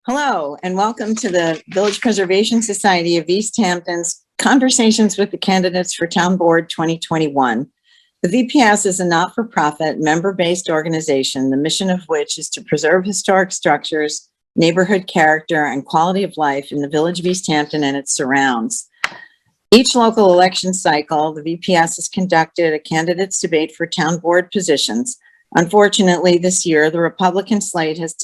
Hello, and welcome to the Village Preservation Society of East Hampton's Conversations with the Candidates for Town Board 2021. The VPS is a not-for-profit, member-based organization, the mission of which is to preserve historic structures, neighborhood character, and quality of life in the Village of East Hampton and its surrounds. Each local election cycle, the VPS has conducted a candidates debate for town board positions. Unfortunately, this year, the Republican slate has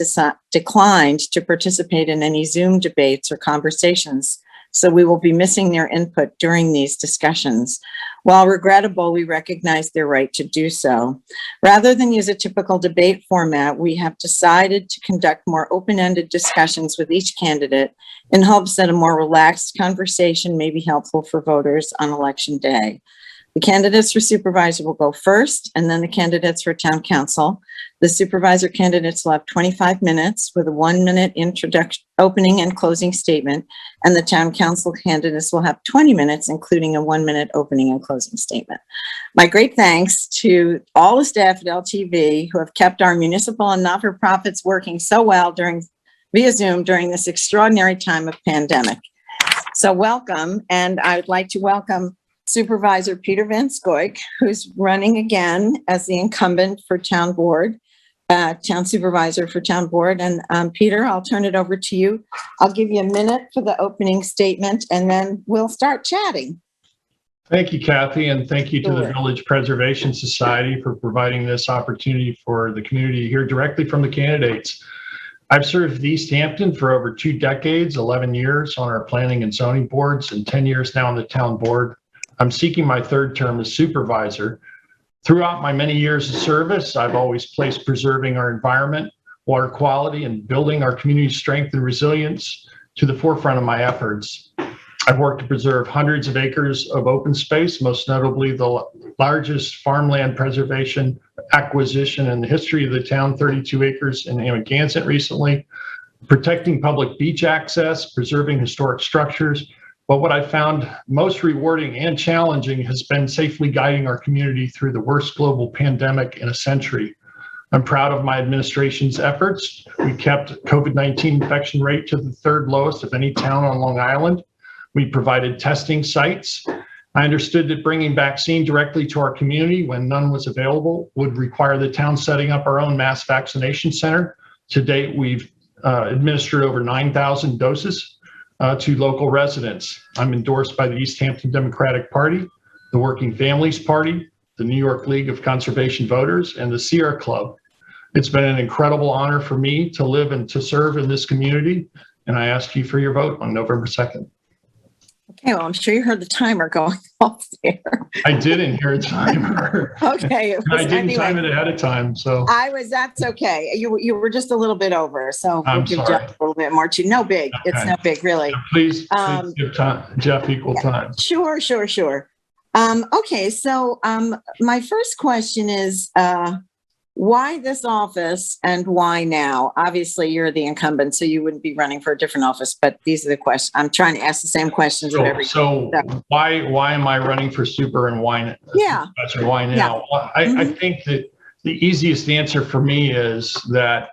declined to participate in any Zoom debates or conversations, so we will be missing their input during these discussions. While regrettable, we recognize their right to do so. Rather than use a typical debate format, we have decided to conduct more open-ended discussions with each candidate in hopes that a more relaxed conversation may be helpful for voters on election day. The candidates for supervisor will go first, and then the candidates for town council. The supervisor candidates will have 25 minutes with a 1-minute introduction, opening and closing statement, and the town council candidates will have 20 minutes, including a 1-minute opening and closing statement. My great thanks to all the staff at LTV who have kept our municipal and not-for-profits working so well via Zoom during this extraordinary time of pandemic. So welcome, and I'd like to welcome Supervisor Peter Van Scoyoc, who's running again as the incumbent for town board, town supervisor for town board. And Peter, I'll turn it over to you. I'll give you a minute for the opening statement and then we'll start chatting. Thank you, Kathy, and thank you to the Village Preservation Society for providing this opportunity for the community to hear directly from the candidates. I've served East Hampton for over 2 decades, 11 years on our planning and zoning boards, and 10 years now on the town board. I'm seeking my 3rd term as supervisor. Throughout my many years of service, I've always placed preserving our environment, water quality, and building our community strength and resilience to the forefront of my efforts. I've worked to preserve hundreds of acres of open space, most notably the largest farmland preservation acquisition in the history of the town, 32 acres in Amagansett recently, protecting public beach access, preserving historic structures. But what I found most rewarding and challenging has been safely guiding our community through the worst global pandemic in a century. I'm proud of my administration's efforts. We kept COVID-19 infection rate to the 3rd lowest of any town on Long Island. We provided testing sites. I understood that bringing vaccine directly to our community when none was available would require the town setting up our own mass vaccination center. To date, we've administered over 9,000 doses to local residents. I'm endorsed by the East Hampton Democratic Party, the Working Families Party, the New York League of Conservation Voters, and the Sierra Club. It's been an incredible honor for me to live and to serve in this community, and I ask you for your vote on November 2nd. Okay, well, I'm sure you heard the timer going off there. I didn't hear a timer. Okay. I didn't time it ahead of time, so. That's okay. You were just a little bit over, so we'll give Jeff a little bit more too. No big. Okay. It's no big, really. Please give Jeff equal time. Sure. Okay, so my first question is, why this office and why now? Obviously, you're the incumbent, so you wouldn't be running for a different office, but these are the questions. I'm trying to ask the same questions of every. So why am I running for super and why? Yeah. Why now? Yeah. Well, I think that the easiest answer for me is that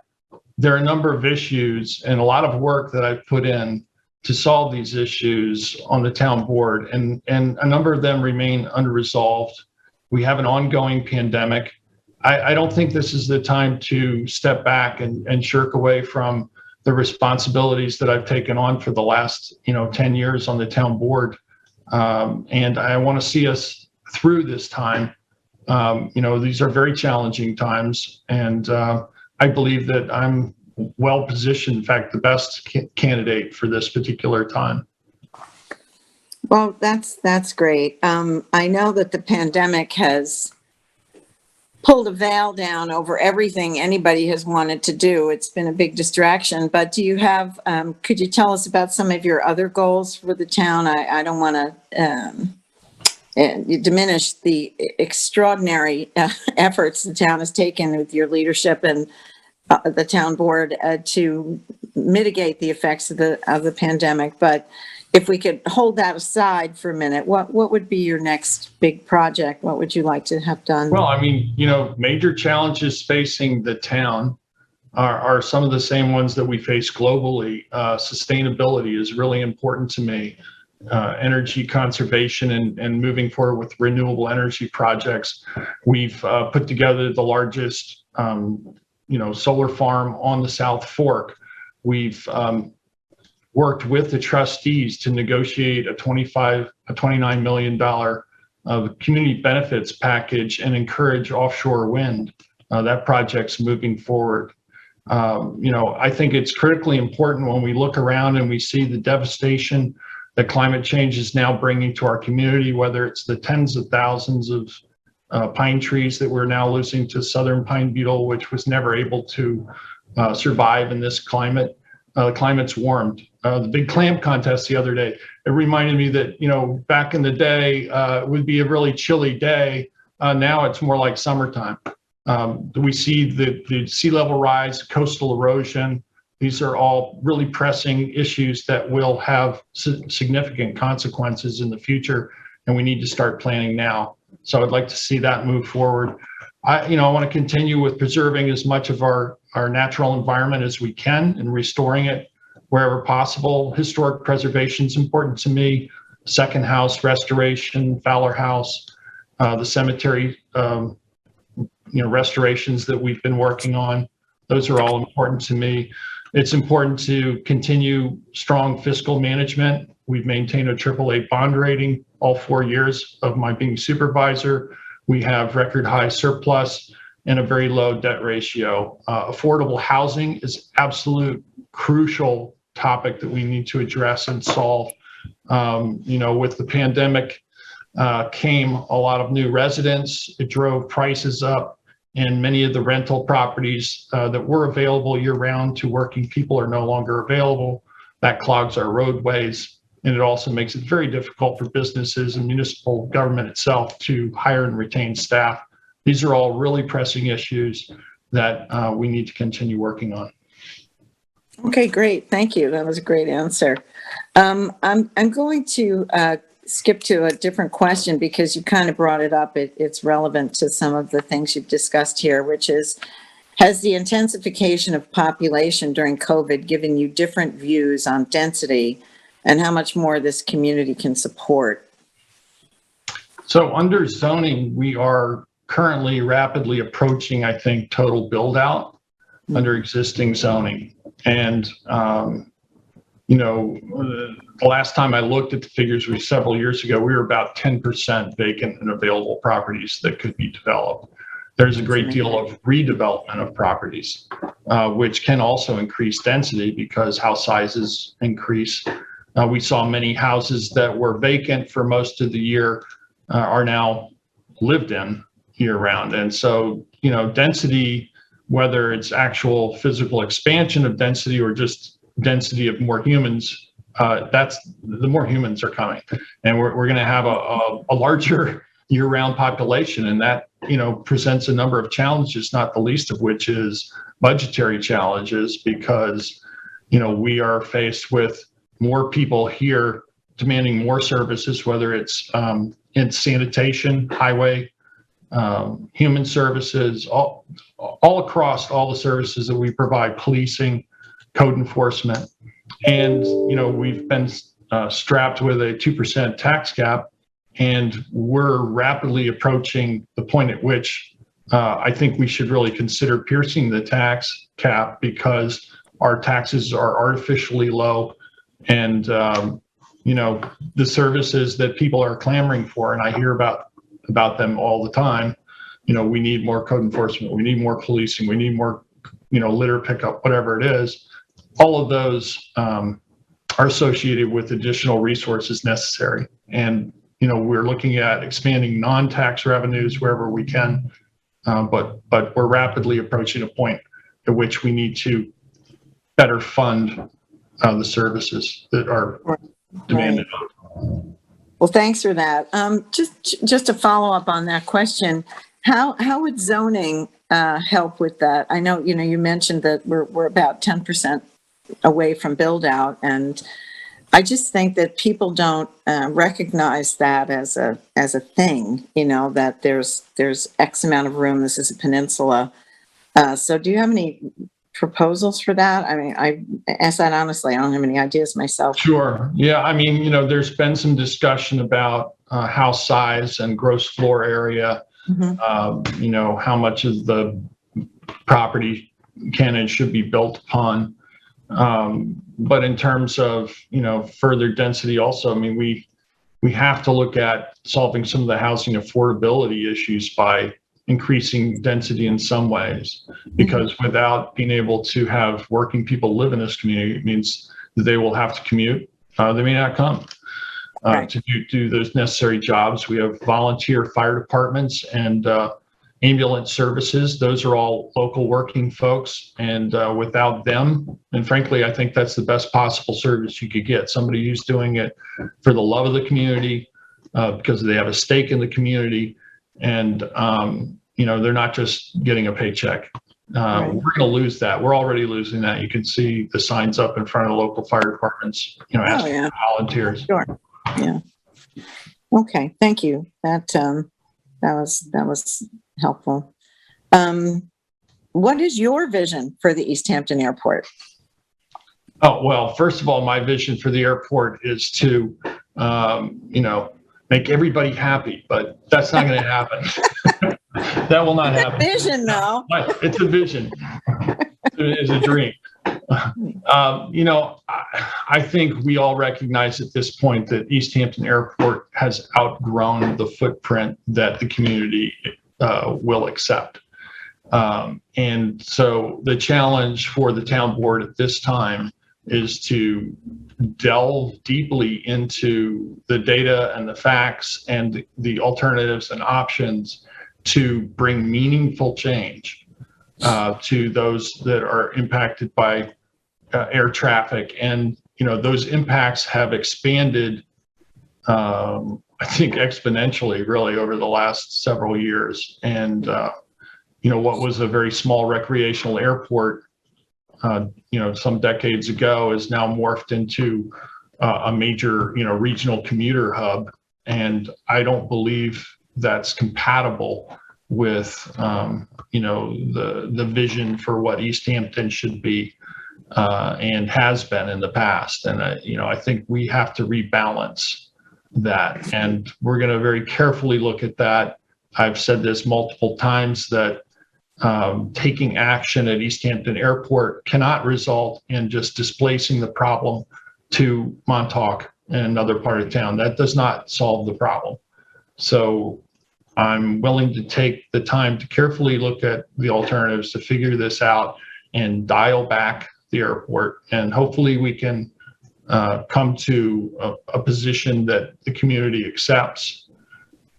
there are a number of issues and a lot of work that I've put in to solve these issues on the town board, and a number of them remain unresolved. We have an ongoing pandemic. I don't think this is the time to step back and shirk away from the responsibilities that I've taken on for the last 10 years on the town board. And I want to see us through this time. These are very challenging times, and I believe that I'm well positioned, in fact, the best candidate for this particular time. Well, that's great. I know that the pandemic has pulled a veil down over everything anybody has wanted to do. It's been a big distraction, but do you have, could you tell us about some of your other goals for the town? I don't want to diminish the extraordinary efforts the town has taken with your leadership and the town board to mitigate the effects of the pandemic. But if we could hold that aside for a minute, what would be your next big project? What would you like to have done? Well, I mean, major challenges facing the town are some of the same ones that we face globally. Sustainability is really important to me. Energy conservation and moving forward with renewable energy projects. We've put together the largest, solar farm on the South Fork. We've worked with the trustees to negotiate a $29 million community benefits package and encourage offshore wind. That project's moving forward. I think it's critically important when we look around and we see the devastation that climate change is now bringing to our community, whether it's the tens of thousands of pine trees that we're now losing to southern pine beetle, which was never able to survive in this climate. The climate's warmed. The big clam contest the other day, it reminded me that, back in the day, it would be a really chilly day. Now it's more like summertime. We see the sea level rise, coastal erosion. These are all really pressing issues that will have significant consequences in the future, and we need to start planning now. So I'd like to see that move forward. I want to continue with preserving as much of our natural environment as we can and restoring it wherever possible. Historic preservation is important to me. Second house restoration, Fowler House, the cemetery, restorations that we've been working on. Those are all important to me. It's important to continue strong fiscal management. We've maintained a AAA bond rating all 4 years of my being supervisor. We have record high surplus and a very low debt ratio. Affordable housing is absolute crucial topic that we need to address and solve. With the pandemic came a lot of new residents. It drove prices up, and many of the rental properties that were available year-round to working people are no longer available. That clogs our roadways, and it also makes it very difficult for businesses and municipal government itself to hire and retain staff. These are all really pressing issues that we need to continue working on. Okay, great. Thank you. That was a great answer. I'm going to skip to a different question because you kind of brought it up. It's relevant to some of the things you've discussed here, which is, has the intensification of population during COVID given you different views on density and how much more this community can support? So under zoning, we are currently rapidly approaching, I think, total build out under existing zoning. And, the last time I looked at the figures was several years ago, we were about 10% vacant and available properties that could be developed. There's a great deal of redevelopment of properties, which can also increase density because house sizes increase. We saw many houses that were vacant for most of the year are now lived in year round. And so, density, whether it's actual physical expansion of density or just density of more humans, that's the more humans are coming, and we're going to have a larger year-round population, and that presents a number of challenges, not the least of which is budgetary challenges, because we are faced with more people here demanding more services, whether it's in sanitation, highway, human services, all across all the services that we provide, policing, code enforcement. And, we've been strapped with a 2% tax cap, and we're rapidly approaching the point at which I think we should really consider piercing the tax cap, because our taxes are artificially low, and, the services that people are clamoring for, and I hear about them all the time. We need more code enforcement, we need more policing, we need more, litter pickup, whatever it is. All of those are associated with additional resources necessary. And, we're looking at expanding non-tax revenues wherever we can, but we're rapidly approaching a point at which we need to better fund the services that are demanded. Right. Well, thanks for that. Just to follow up on that question, how would zoning help with that? I know, you mentioned that we're about 10% away from build out, and I just think that people don't recognize that as a thing, that there's X amount of room. This is a peninsula. So do you have any proposals for that? I mean, I ask that honestly. I don't have any ideas myself. Sure. Yeah. I mean, there's been some discussion about house size and gross floor area. How much of the property can and should be built upon. But in terms of, further density also, I mean, we have to look at solving some of the housing affordability issues by increasing density in some ways, because without being able to have working people live in this community, it means that they will have to commute. They may not come to do those necessary jobs. We have volunteer fire departments and ambulance services. Those are all local working folks. And without them, and frankly, I think that's the best possible service you could get. Somebody who's doing it for the love of the community, because they have a stake in the community. And, they're not just getting a paycheck. We're going to lose that. We're already losing that. You can see the signs up in front of local fire departments, asking for volunteers. Sure. Yeah. Okay. Thank you. That was helpful. What is your vision for the East Hampton Airport? Oh, well, first of all, my vision for the airport is to, make everybody happy, but that's not going to happen. That will not happen. Vision, though. It's a vision. It is a dream. I think we all recognize at this point that East Hampton Airport has outgrown the footprint that the community will accept. And so the challenge for the town board at this time is to delve deeply into the data and the facts and the alternatives and options to bring meaningful change to those that are impacted by air traffic. And, those impacts have expanded, I think exponentially really over the last several years. And, what was a very small recreational airport, some decades ago is now morphed into a major, regional commuter hub. And I don't believe that's compatible with, the vision for what East Hampton should be and has been in the past. And, I think we have to rebalance that. And we're going to very carefully look at that. I've said this multiple times that taking action at East Hampton Airport cannot result in just displacing the problem to Montauk and another part of town. That does not solve the problem. So I'm willing to take the time to carefully look at the alternatives to figure this out and dial back the airport. And hopefully we can come to a position that the community accepts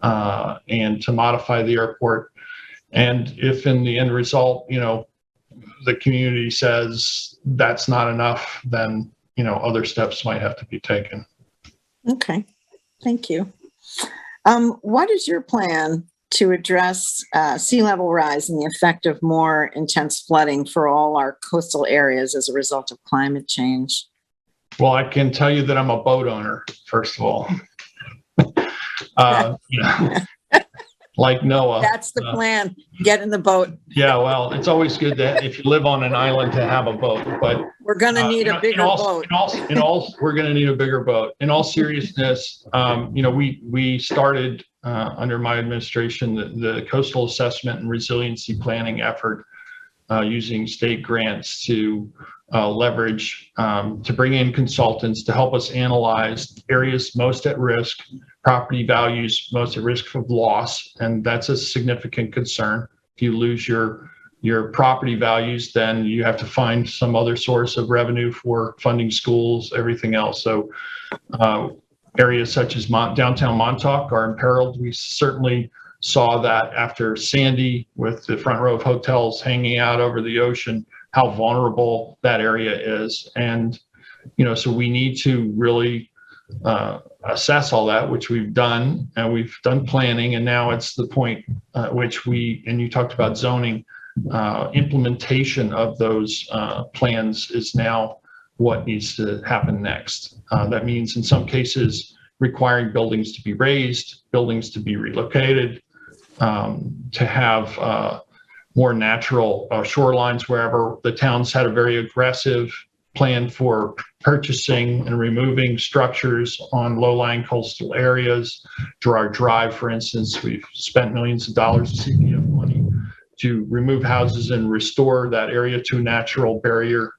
and to modify the airport. And if in the end result, the community says that's not enough, then, other steps might have to be taken. Okay, thank you. What is your plan to address sea level rise and the effect of more intense flooding for all our coastal areas as a result of climate change? Well, I can tell you that I'm a boat owner, first of all. Like Noah. That's the plan. Get in the boat. Yeah, well, it's always good that if you live on an island to have a boat, but we're going to need a bigger boat. We're going to need a bigger boat. In all seriousness, we started under my administration the coastal assessment and resiliency planning effort using state grants to leverage to bring in consultants to help us analyze areas most at risk, property values most at risk of loss, and that's a significant concern. If you lose your property values, then you have to find some other source of revenue for funding schools, everything else. So areas such as downtown Montauk are imperiled. We certainly saw that after Sandy, with the front row of hotels hanging out over the ocean, how vulnerable that area is. And, so we need to really assess all that, which we've done, and we've done planning. And now it's the point at which and you talked about zoning, implementation of those plans is now what needs to happen next. That means in some cases requiring buildings to be raised, buildings to be relocated, to have more natural shorelines wherever the town's had a very aggressive plan for purchasing and removing structures on low-lying coastal areas. Girard Drive, for instance, we've spent millions of dollars of CPF money to remove houses and restore that area to a natural barrier.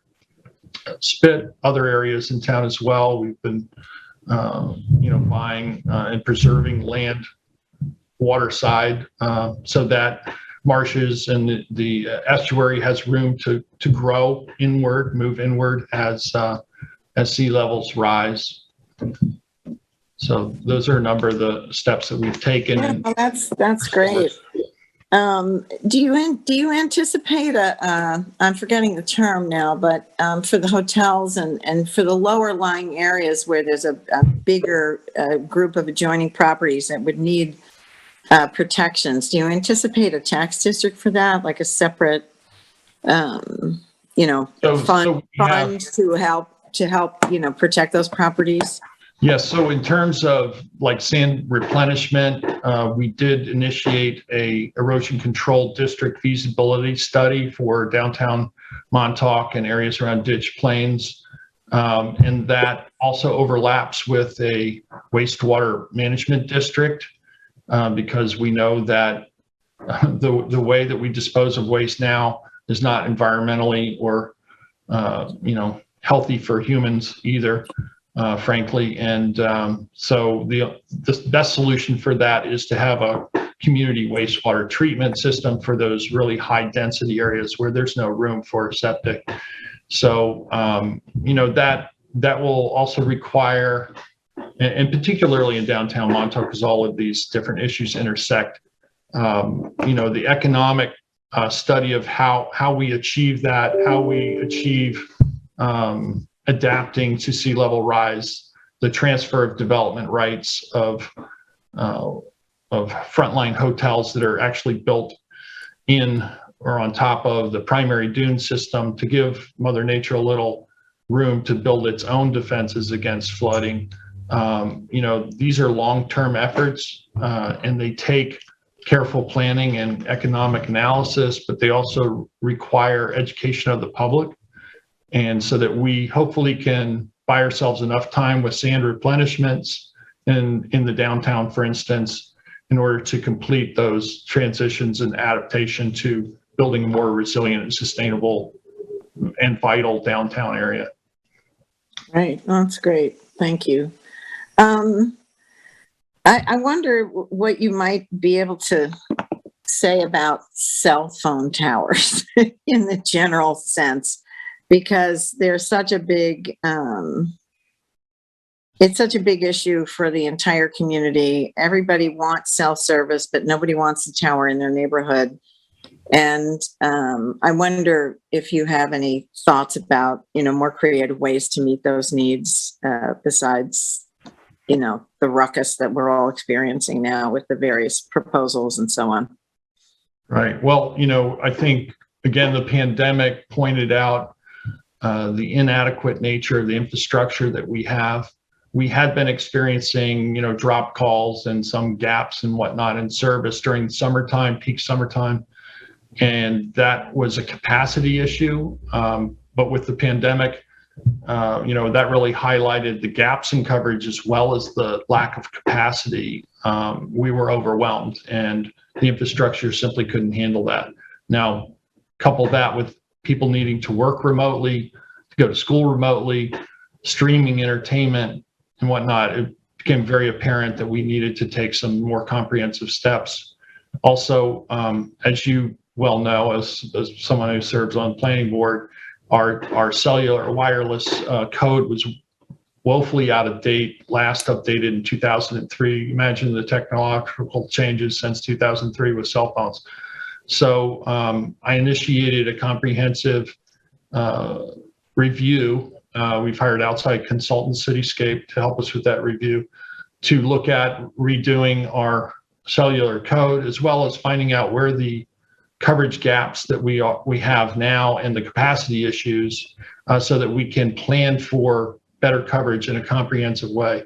Spit other areas in town as well. We've been, buying and preserving land waterside so that marshes and the estuary has room to grow inward, move inward as sea levels rise. So those are a number of the steps that we've taken. Yeah, well, that's great. Do you anticipate I'm forgetting the term now, but for the hotels and for the lower lying areas where there's a bigger group of adjoining properties that would need protections, do you anticipate a tax district for that, like a separate, fund to help, protect those properties? Yes. So in terms of like sand replenishment, we did initiate a erosion control district feasibility study for downtown Montauk and areas around Ditch Plains. And that also overlaps with a wastewater management district because we know that the way that we dispose of waste now is not environmentally or, healthy for humans either. Frankly. And so the best solution for that is to have a community wastewater treatment system for those really high density areas where there's no room for septic. So, that will also require, and particularly in downtown Montauk, because all of these different issues intersect, the economic study of how we achieve that, how we achieve adapting to sea level rise, the transfer of development rights of frontline hotels that are actually built in or on top of the primary dune system to give Mother Nature a little room to build its own defenses against flooding. These are long-term efforts and they take careful planning and economic analysis, but they also require education of the public. And so that we hopefully can buy ourselves enough time with sand replenishments in the downtown, for instance, in order to complete those transitions and adaptation to building a more resilient and sustainable and vital downtown area. Right. Oh, that's great. Thank you. I wonder what you might be able to say about cell phone towers in the general sense. Because there's such a big, it's such a big issue for the entire community. Everybody wants cell service, but nobody wants a tower in their neighborhood. And I wonder if you have any thoughts about, more creative ways to meet those needs besides, the ruckus that we're all experiencing now with the various proposals and so on. Right. Well, I think, again, the pandemic pointed out the inadequate nature of the infrastructure that we have. We had been experiencing, drop calls and some gaps and whatnot in service during the summertime, peak summertime. And that was a capacity issue. But with the pandemic, that really highlighted the gaps in coverage as well as the lack of capacity. We were overwhelmed and the infrastructure simply couldn't handle that. Now, couple that with people needing to work remotely, to go to school remotely, streaming entertainment and whatnot, it became very apparent that we needed to take some more comprehensive steps. Also, as you well know, as someone who serves on planning board, our cellular wireless code was woefully out of date, last updated in 2003. Imagine the technological changes since 2003 with cell phones. So I initiated a comprehensive review. We've hired outside consultant Cityscape to help us with that review, to look at redoing our cellular code, as well as finding out where the coverage gaps that we have now and the capacity issues, so that we can plan for better coverage in a comprehensive way.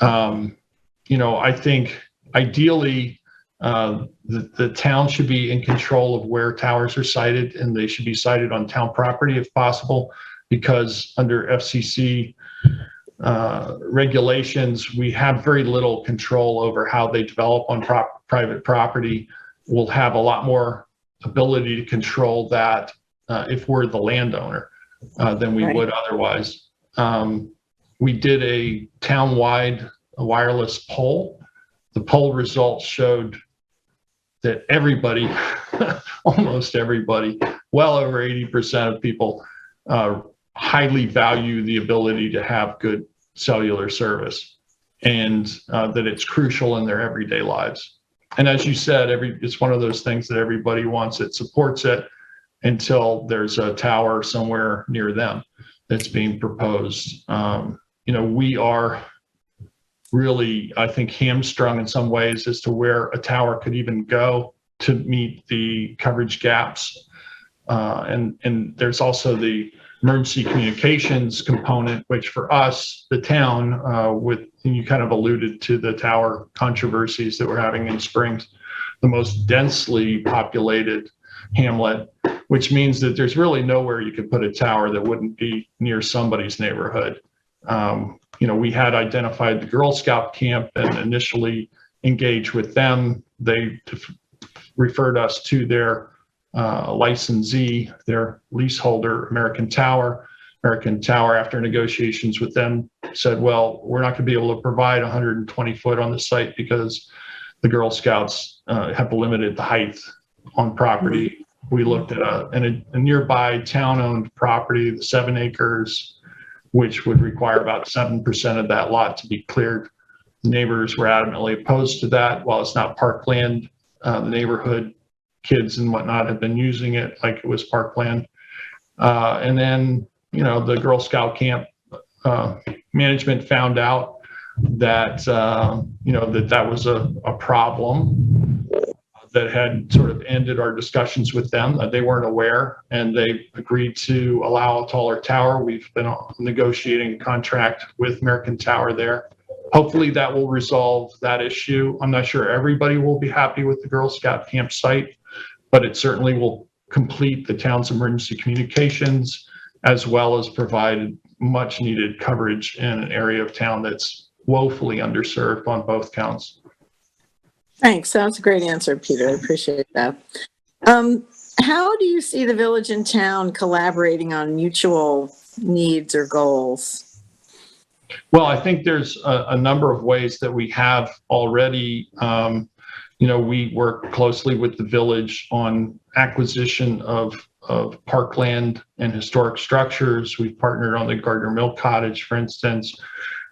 I think ideally, The town should be in control of where towers are sited, and they should be sited on town property if possible, because under FCC regulations, we have very little control over how they develop on private property. We'll have a lot more ability to control that if we're the landowner than we would otherwise. We did a town-wide wireless poll. The poll results showed that everybody, almost everybody, well over 80% of people highly value the ability to have good cellular service, and that it's crucial in their everyday lives. And as you said, it's one of those things that everybody wants. It supports it until there's a tower somewhere near them that's being proposed. We are really, I think, hamstrung in some ways as to where a tower could even go to meet the coverage gaps. And there's also the emergency communications component, which for us, the town, and you kind of alluded to the tower controversies that we're having in Springs, the most densely populated hamlet, which means that there's really nowhere you could put a tower that wouldn't be near somebody's neighborhood. We had identified the Girl Scout camp and initially engaged with them. They referred us to their licensee, their leaseholder, American Tower. American Tower, after negotiations with them, said, well, we're not going to be able to provide 120 foot on the site because the Girl Scouts have limited the height on property. We looked at a nearby town-owned property, the 7 acres, which would require about 7% of that lot to be cleared. The neighbors were adamantly opposed to that. While it's not parkland, the neighborhood kids and whatnot have been using it like it was parkland. And then, the Girl Scout camp management found out that, that was a problem that had sort of ended our discussions with them. They weren't aware, and they agreed to allow a taller tower. We've been negotiating a contract with American Tower there. Hopefully that will resolve that issue. I'm not sure everybody will be happy with the Girl Scout campsite, but it certainly will complete the town's emergency communications, as well as provide much needed coverage in an area of town that's woefully underserved on both counts. Thanks. That's a great answer, Peter. I appreciate that. How do you see the village and town collaborating on mutual needs or goals? Well, I think there's a number of ways that we have already. We work closely with the village on acquisition of parkland and historic structures. We've partnered on the Gardner Mill Cottage, for instance.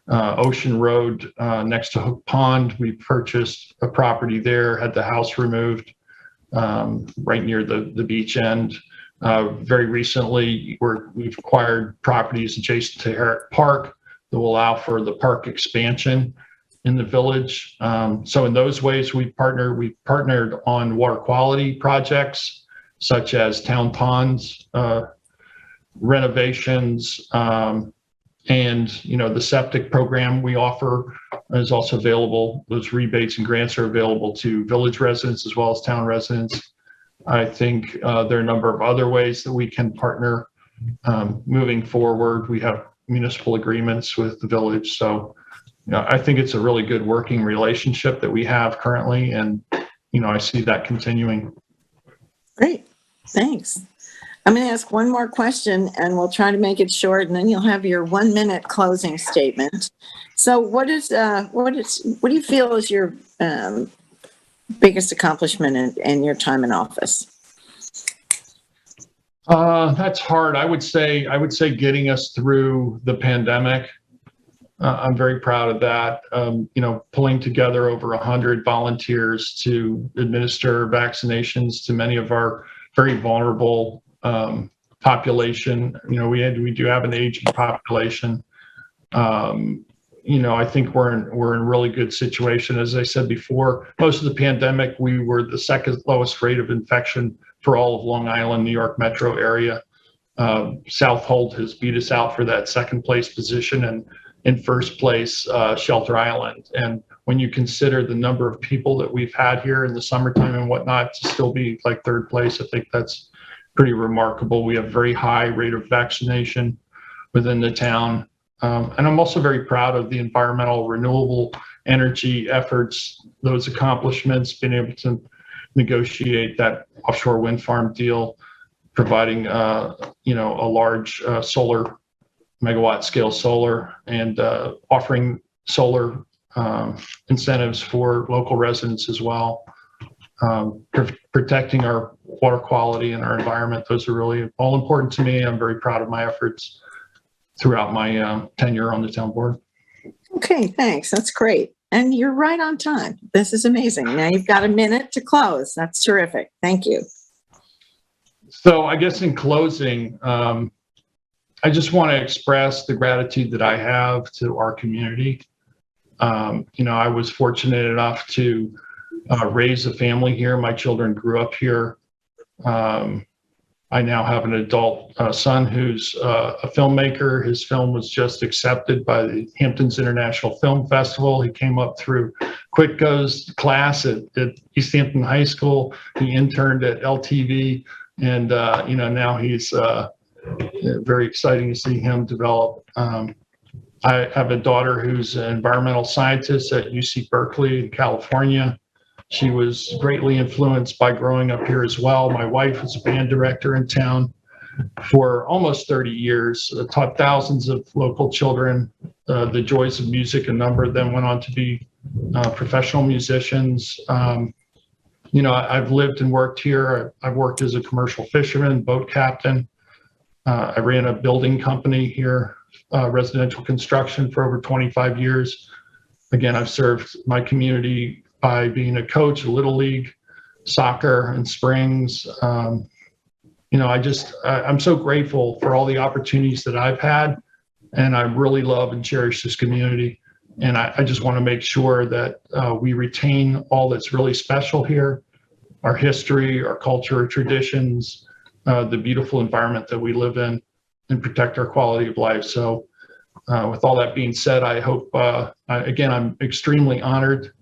Ocean Road next to Hook Pond, we purchased a property there, had the house removed right near the beach end. Very recently, we've acquired properties adjacent to Herrick Park that will allow for the park expansion in the village. So in those ways, we've partnered on water quality projects, such as town ponds, renovations, and the septic program we offer is also available. Those rebates and grants are available to village residents as well as town residents. I think there are a number of other ways that we can partner moving forward. We have municipal agreements with the village. So, I think it's a really good working relationship that we have currently. And, I see that continuing. Great. Thanks. I'm going to ask one more question and we'll try to make it short, and then you'll have your 1 minute closing statement. So what do you feel is your biggest accomplishment in your time in office? That's hard. I would say getting us through the pandemic. I'm very proud of that. Pulling together over 100 volunteers to administer vaccinations to many of our very vulnerable population. We do have an aging population. I think we're in a really good situation. As I said before, most of the pandemic, we were the second lowest rate of infection for all of Long Island, New York metro area. Southold has beat us out for that second place position, and in first place, Shelter Island. And when you consider the number of people that we've had here in the summertime and whatnot, to still be like third place, I think that's pretty remarkable. We have very high rate of vaccination within the town. And I'm also very proud of the environmental renewable energy efforts, those accomplishments, being able to negotiate that offshore wind farm deal, providing, a large solar, megawatt scale solar, and offering solar incentives for local residents as well. Protecting our water quality and our environment. Those are really all important to me. I'm very proud of my efforts throughout my tenure on the town board. Okay, thanks. That's great. And you're right on time. This is amazing. Now you've got a minute to close. That's terrific. Thank you. So I guess in closing, I just want to express the gratitude that I have to our community. I was fortunate enough to raise a family here. My children grew up here. I now have an adult son who's a filmmaker. His film was just accepted by the Hampton's International Film Festival. He came up through Quitco's class at East Hampton High School. He interned at LTV, and now he's very exciting to see him develop. I have a daughter who's an environmental scientist at UC Berkeley in California. She was greatly influenced by growing up here as well. My wife was a band director in town for almost 30 years, taught thousands of local children the joys of music. A number of them went on to be professional musicians. I've lived and worked here. I've worked as a commercial fisherman, boat captain. I ran a building company here, residential construction, for over 25 years. Again, I've served my community by being a coach, Little League, soccer, and Springs. I'm so grateful for all the opportunities that I've had, and I really love and cherish this community. And I just want to make sure that we retain all that's really special here, our history, our culture, our traditions, the beautiful environment that we live in, and protect our quality of life. So with all that being said, I hope, I'm extremely honored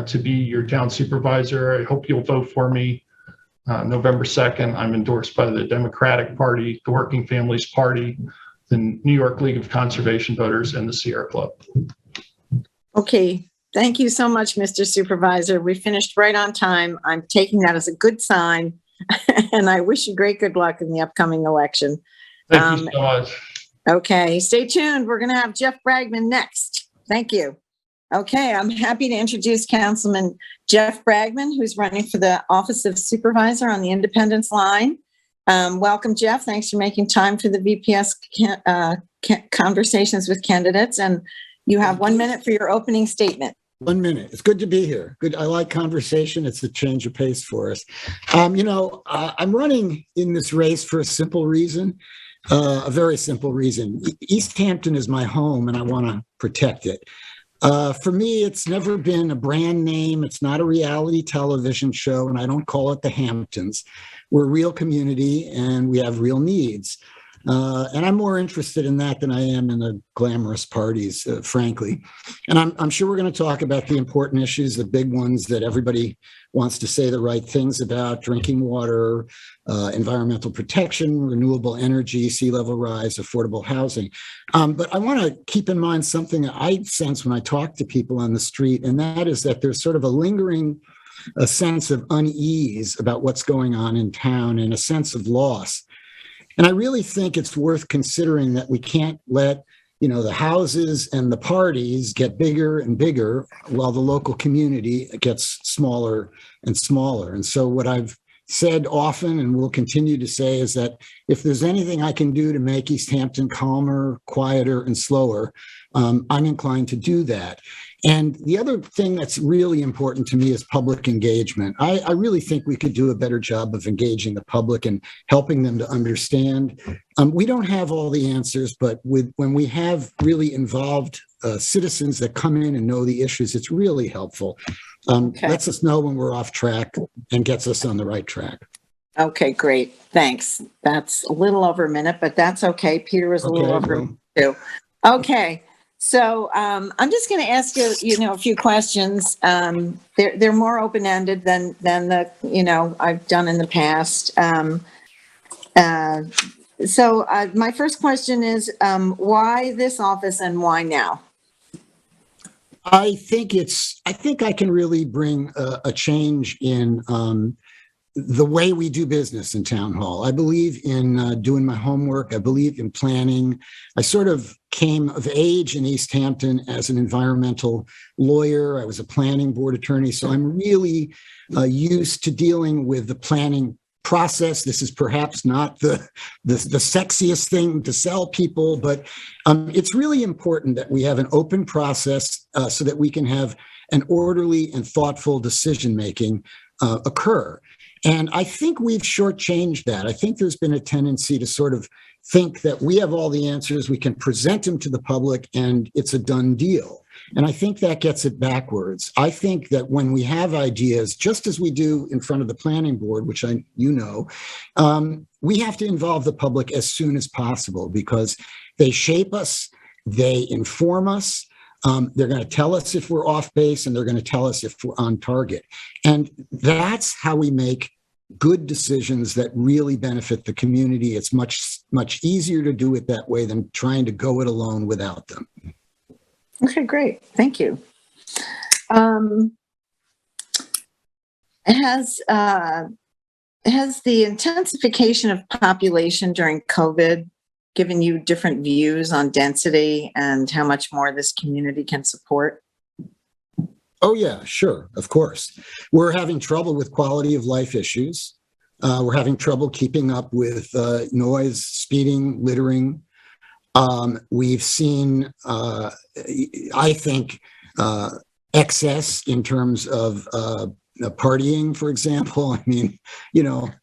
to be your town supervisor. I hope you'll vote for me November 2nd. I'm endorsed by the Democratic Party, the Working Families Party, the New York League of Conservation Voters, and the Sierra Club. Okay. Thank you so much, Mr. Supervisor. We finished right on time. I'm taking that as a good sign, and I wish you great good luck in the upcoming election. Thank you so much. Okay. Stay tuned. We're going to have Jeff Bragman next. Thank you. Okay, I'm happy to introduce Councilman Jeff Bragman, who's running for the office of supervisor on the Independence line. Welcome, Jeff. Thanks for making time for the VPS conversations with candidates. And you have 1 minute for your opening statement. 1 minute. It's good to be here. Good. I like conversation. It's a change of pace for us. I'm running in this race for a simple reason, a very simple reason. East Hampton is my home, and I want to protect it. For me, it's never been a brand name. It's not a reality television show, and I don't call it the Hamptons. We're a real community, and we have real needs. And I'm more interested in that than I am in the glamorous parties, frankly. And I'm sure we're going to talk about the important issues, the big ones that everybody wants to say the right things about: drinking water, environmental protection, renewable energy, sea level rise, affordable housing. But I want to keep in mind something that I sense when I talk to people on the street, and that is that there's sort of a lingering sense of unease about what's going on in town, and a sense of loss. And I really think it's worth considering that we can't let, the houses and the parties get bigger and bigger while the local community gets smaller and smaller. And so what I've said often, and will continue to say, is that if there's anything I can do to make East Hampton calmer, quieter, and slower, I'm inclined to do that. And the other thing that's really important to me is public engagement. I really think we could do a better job of engaging the public and helping them to understand. We don't have all the answers, but when we have really involved citizens that come in and know the issues, it's really helpful. Lets us know when we're off track and gets us on the right track. Okay, great. Thanks. That's a little over a minute, but that's okay. Peter was a little over too. Okay. So I'm just going to ask you, a few questions. They're more open-ended than I've done in the past. So my first question is, why this office and why now? I think I can really bring a change in the way we do business in town hall. I believe in doing my homework. I believe in planning. I sort of came of age in East Hampton as an environmental lawyer. I was a planning board attorney. So I'm really used to dealing with the planning process. This is perhaps not the sexiest thing to sell people, but it's really important that we have an open process so that we can have an orderly and thoughtful decision-making occur. And I think we've shortchanged that. I think there's been a tendency to sort of think that we have all the answers, we can present them to the public, and it's a done deal. And I think that gets it backwards. I think that when we have ideas, just as we do in front of the planning board, which we have to involve the public as soon as possible because they shape us, they inform us, they're going to tell us if we're off base, and they're going to tell us if we're on target. And that's how we make good decisions that really benefit the community. It's much, much easier to do it that way than trying to go it alone without them. Okay, great. Thank you. Has the intensification of population during COVID given you different views on density and how much more this community can support? Oh, yeah, sure. Of course. We're having trouble with quality of life issues. We're having trouble keeping up with noise, speeding, littering. We've seen, I think, excess in terms of partying, for example. I mean,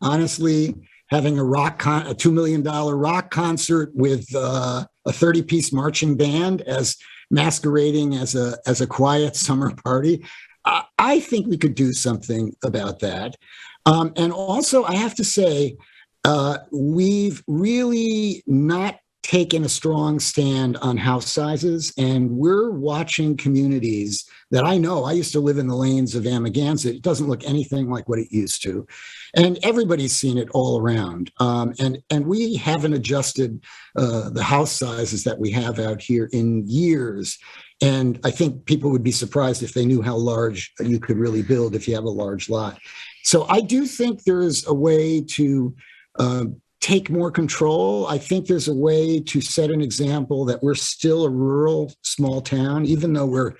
honestly, having a $2 million rock concert with a 30-piece marching band as masquerading as a quiet summer party. I think we could do something about that. And also, I have to say, we've really not taken a strong stand on house sizes, and we're watching communities that I know. I used to live in the lanes of Amagansett. It doesn't look anything like what it used to. And everybody's seen it all around. And we haven't adjusted the house sizes that we have out here in years. And I think people would be surprised if they knew how large you could really build if you have a large lot. So I do think there is a way to take more control. I think there's a way to set an example that we're still a rural small town, even though we're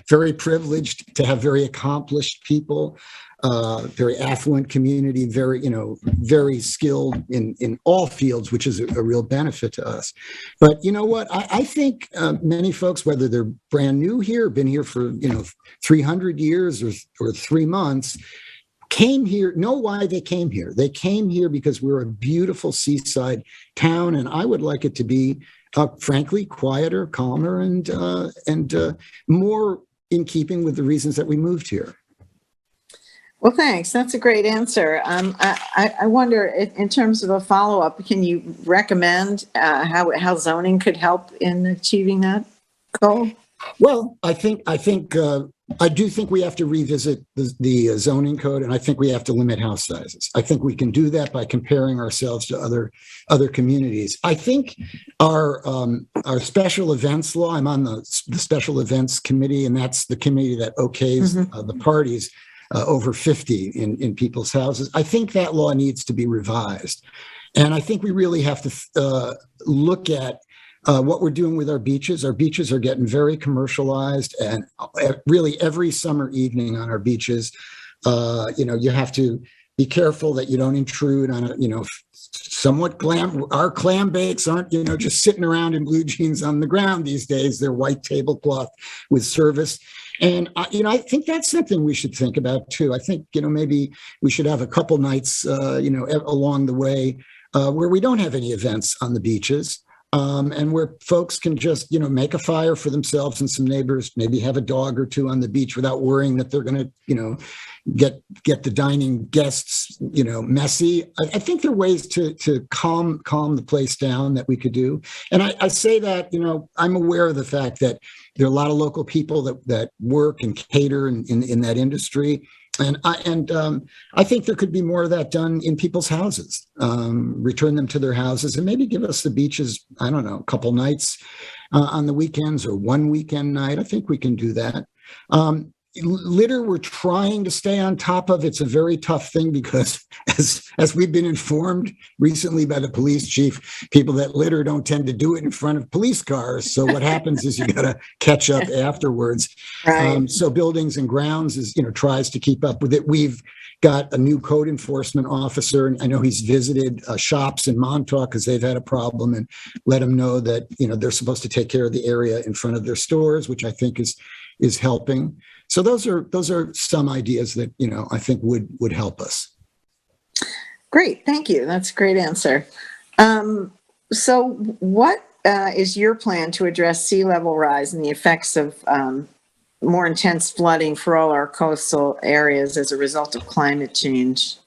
very privileged to have very accomplished people, very affluent community, very skilled in all fields, which is a real benefit to us. But you know what? I think many folks, whether they're brand new here, been here for 300 years or 3 months, came here, know why they came here. They came here because we're a beautiful seaside town, and I would like it to be, frankly, quieter, calmer, and more in keeping with the reasons that we moved here. Well, thanks. That's a great answer. I wonder, in terms of a follow-up, can you recommend how zoning could help in achieving that goal? Well, I do think we have to revisit the zoning code, and I think we have to limit house sizes. I think we can do that by comparing ourselves to other communities. I think our special events law, I'm on the special events committee, and that's the committee that okays the parties over 50 in people's houses. I think that law needs to be revised. And I think we really have to look at what we're doing with our beaches. Our beaches are getting very commercialized, and really every summer evening on our beaches, you have to be careful that you don't intrude on somewhat glam. Our clam bakes aren't, just sitting around in blue jeans on the ground these days. They're white tablecloth with service. And, I think that's something we should think about too. I think, maybe we should have a couple nights, along the way where we don't have any events on the beaches. And where folks can just, make a fire for themselves and some neighbors, maybe have a dog or two on the beach without worrying that they're going to, get the dining guests, messy. I think there are ways to calm the place down that we could do. And I say that, I'm aware of the fact that there are a lot of local people that work and cater in that industry. And I think there could be more of that done in people's houses, return them to their houses and maybe give us the beaches, I don't know, a couple nights on the weekends or one weekend night. I think we can do that. Litter, we're trying to stay on top of. It's a very tough thing because as we've been informed recently by the police chief, people that litter don't tend to do it in front of police cars. So what happens is you got to catch up afterwards. Right. So buildings and grounds tries to keep up with it. We've got a new code enforcement officer, and I know he's visited shops in Montauk because they've had a problem, and let them know that they're supposed to take care of the area in front of their stores, which I think is helping. So those are some ideas that I think would help us. Great, thank you. That's a great answer. So what is your plan to address sea level rise and the effects of more intense flooding for all our coastal areas as a result of climate change?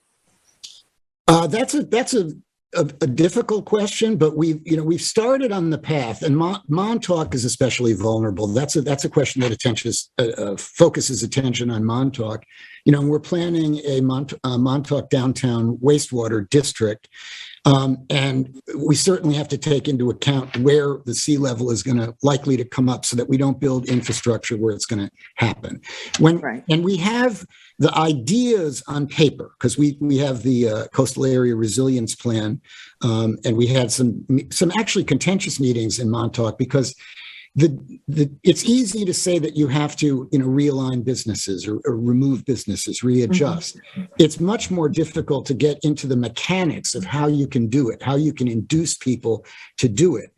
That's a difficult question, but we've started on the path, and Montauk is especially vulnerable. That's a question that focuses attention on Montauk. And we're planning a Montauk downtown wastewater district, and we certainly have to take into account where the sea level is likely to come up, so that we don't build infrastructure where it's going to happen. And we have the ideas on paper, because we have the coastal area resilience plan, and we had some actually contentious meetings in Montauk, because it's easy to say that you have to realign businesses or remove businesses, readjust. Mm-hmm. It's much more difficult to get into the mechanics of how you can do it, how you can induce people to do it.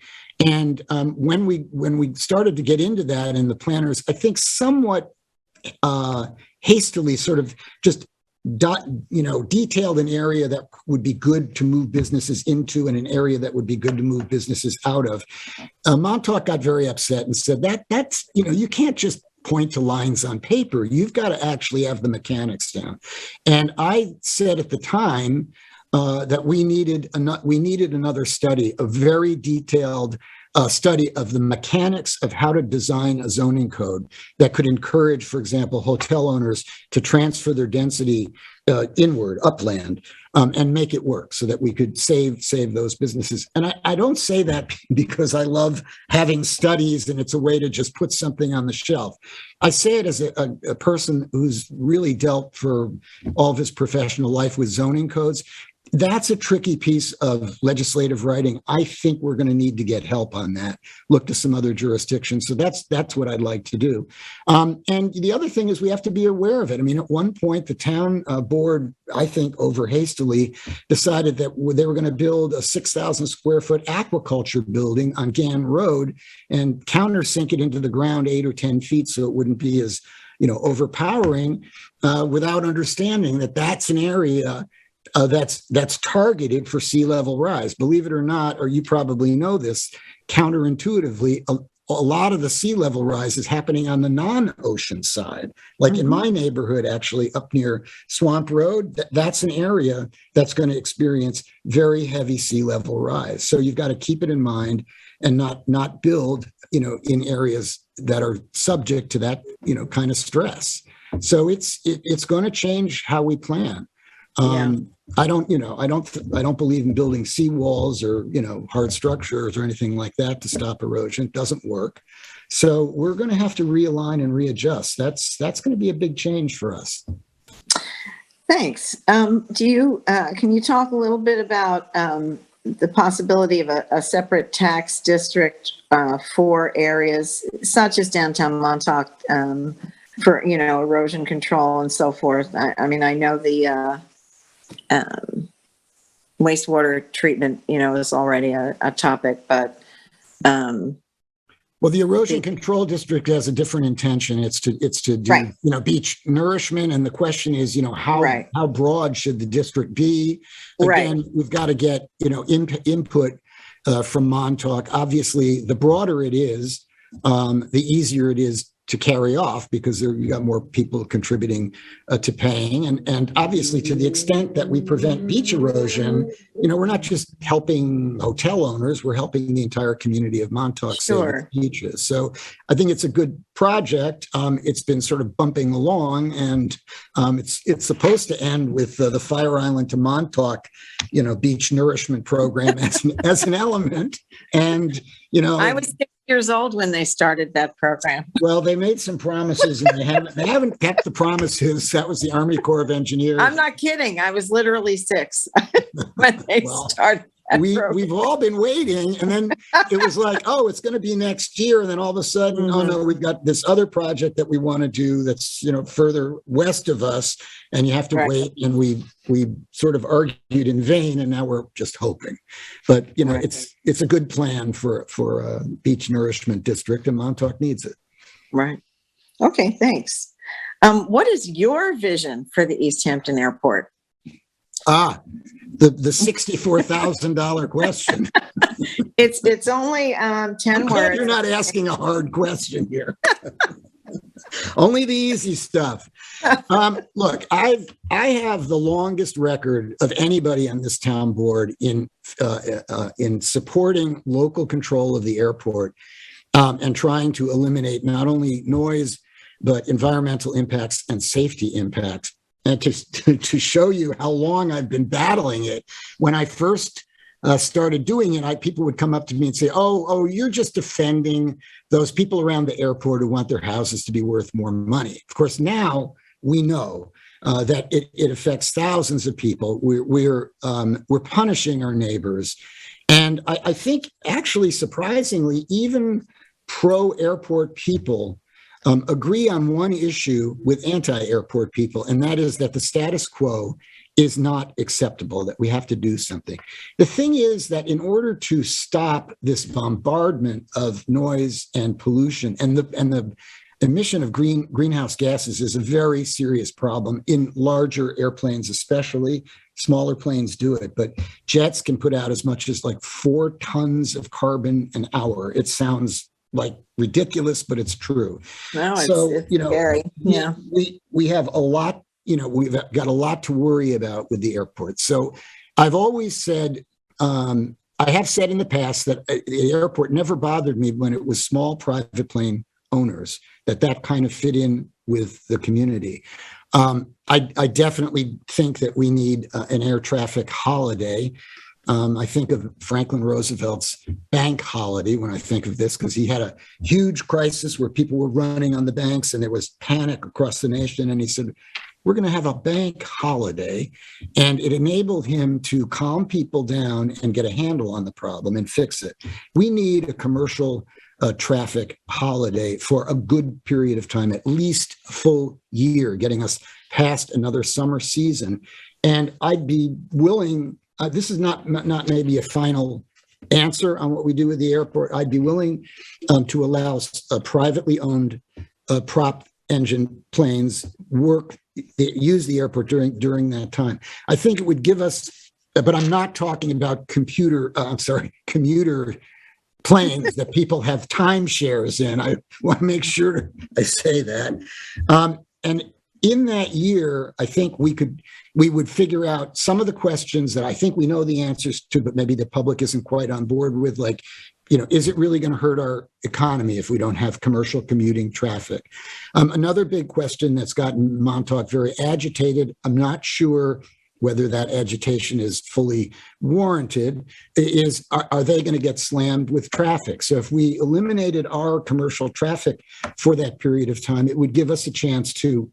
And when we started to get into that, and the planners, I think, somewhat hastily sort of just detailed an area that would be good to move businesses into and an area that would be good to move businesses out of. Montauk got very upset and said that's you can't just point to lines on paper. You've got to actually have the mechanics down. And I said at the time that we needed another study, a very detailed study of the mechanics of how to design a zoning code that could encourage, for example, hotel owners to transfer their density inward, upland, and make it work so that we could save those businesses. And I don't say that because I love having studies and it's a way to just put something on the shelf. I say it as a person who's really dealt for all of his professional life with zoning codes. That's a tricky piece of legislative writing. I think we're going to need to get help on that. Look to some other jurisdictions. So that's what I'd like to do. And the other thing is we have to be aware of it. I mean, at one point, the town board, I think, over hastily decided that they were going to build a 6,000 square foot aquaculture building on Gann Road and countersink it into the ground 8 or 10 feet so it wouldn't be as overpowering, without understanding that that's an area that's targeted for sea level rise. Believe it or not, or you probably know this, counterintuitively, a lot of the sea level rise is happening on the non-ocean side. Like mm-hmm. in my neighborhood, actually, up near Swamp Road, that's an area that's going to experience very heavy sea level rise. So you've got to keep it in mind and not build, in areas that are subject to that, kind of stress. So it's going to change how we plan. I don't believe in building seawalls or, hard structures or anything like that to stop erosion. It doesn't work. So we're going to have to realign and readjust. That's going to be a big change for us. Thanks. Can you talk a little bit about the possibility of a separate tax district for areas such as downtown Montauk for, erosion control and so forth? I mean, I know the wastewater treatment, is already a topic, but well, the erosion control district has a different intention. It's to do, right. Beach nourishment, and the question is, how broad should the district be? Again, we've got to get input from Montauk. Obviously, the broader it is, the easier it is to carry off because you got more people contributing to paying. And obviously, to the extent that we prevent beach erosion, we're not just helping hotel owners, we're helping the entire community of Montauk save its beaches. So I think it's a good project. It's been sort of bumping along, and it's supposed to end with the Fire Island to Montauk, beach nourishment program as an element. And, I was 6 years old when they started that program. Well, they made some promises and they haven't kept the promises. That was the Army Corps of Engineers. I'm not kidding. I was literally 6 when they started. We've all been waiting, and then it was like, oh, it's going to be next year, and then all of a sudden, oh no, we've got this other project that we want to do that's further west of us, and you have to wait. And we sort of argued in vain, and now we're just hoping. But it's a good plan for a beach nourishment district, and Montauk needs it. Right. Okay. Thanks. What is your vision for the East Hampton Airport? The $64,000 question. It's only 10 words. You're not asking a hard question here. Only the easy stuff. Look, I have the longest record of anybody on this town board in supporting local control of the airport and trying to eliminate not only noise but environmental impacts and safety impacts. And to show you how long I've been battling it, when I first started doing it, people would come up to me and say, oh, you're just defending those people around the airport who want their houses to be worth more money. Of course, now we know that it affects thousands of people. We're punishing our neighbors. And I think, actually, surprisingly, even pro-airport people agree on one issue with anti-airport people, and that is that the status quo is not acceptable, that we have to do something. The thing is that in order to stop this bombardment of noise and pollution, and the emission of greenhouse gases is a very serious problem in larger airplanes, especially. Smaller planes do it, but jets can put out as much as like 4 tons of carbon an hour. It sounds like ridiculous, but it's true. No, it's scary. Yeah. We have a lot, we've got a lot to worry about with the airport. So I've always said, I have said in the past that the airport never bothered me when it was small private plane owners, that kind of fit in with the community. I definitely think that we need an air traffic holiday. I think of Franklin Roosevelt's bank holiday when I think of this, because he had a huge crisis where people were running on the banks and there was panic across the nation. And he said, we're going to have a bank holiday. And it enabled him to calm people down and get a handle on the problem and fix it. We need a commercial traffic holiday for a good period of time, at least a full year, getting us past another summer season. And I'd be willing. This is not maybe a final answer on what we do with the airport. I'd be willing to allow privately owned prop engine planes use the airport during that time. I think it would give us, but I'm not talking about commuter planes that people have timeshares in. I want to make sure I say that. And in that year, I think we would figure out some of the questions that I think we know the answers to, but maybe the public isn't quite on board with, like, is it really going to hurt our economy if we don't have commercial commuting traffic? Another big question that's gotten Montauk very agitated, I'm not sure whether that agitation is fully warranted, is are they going to get slammed with traffic? So if we eliminated our commercial traffic for that period of time, it would give us a chance to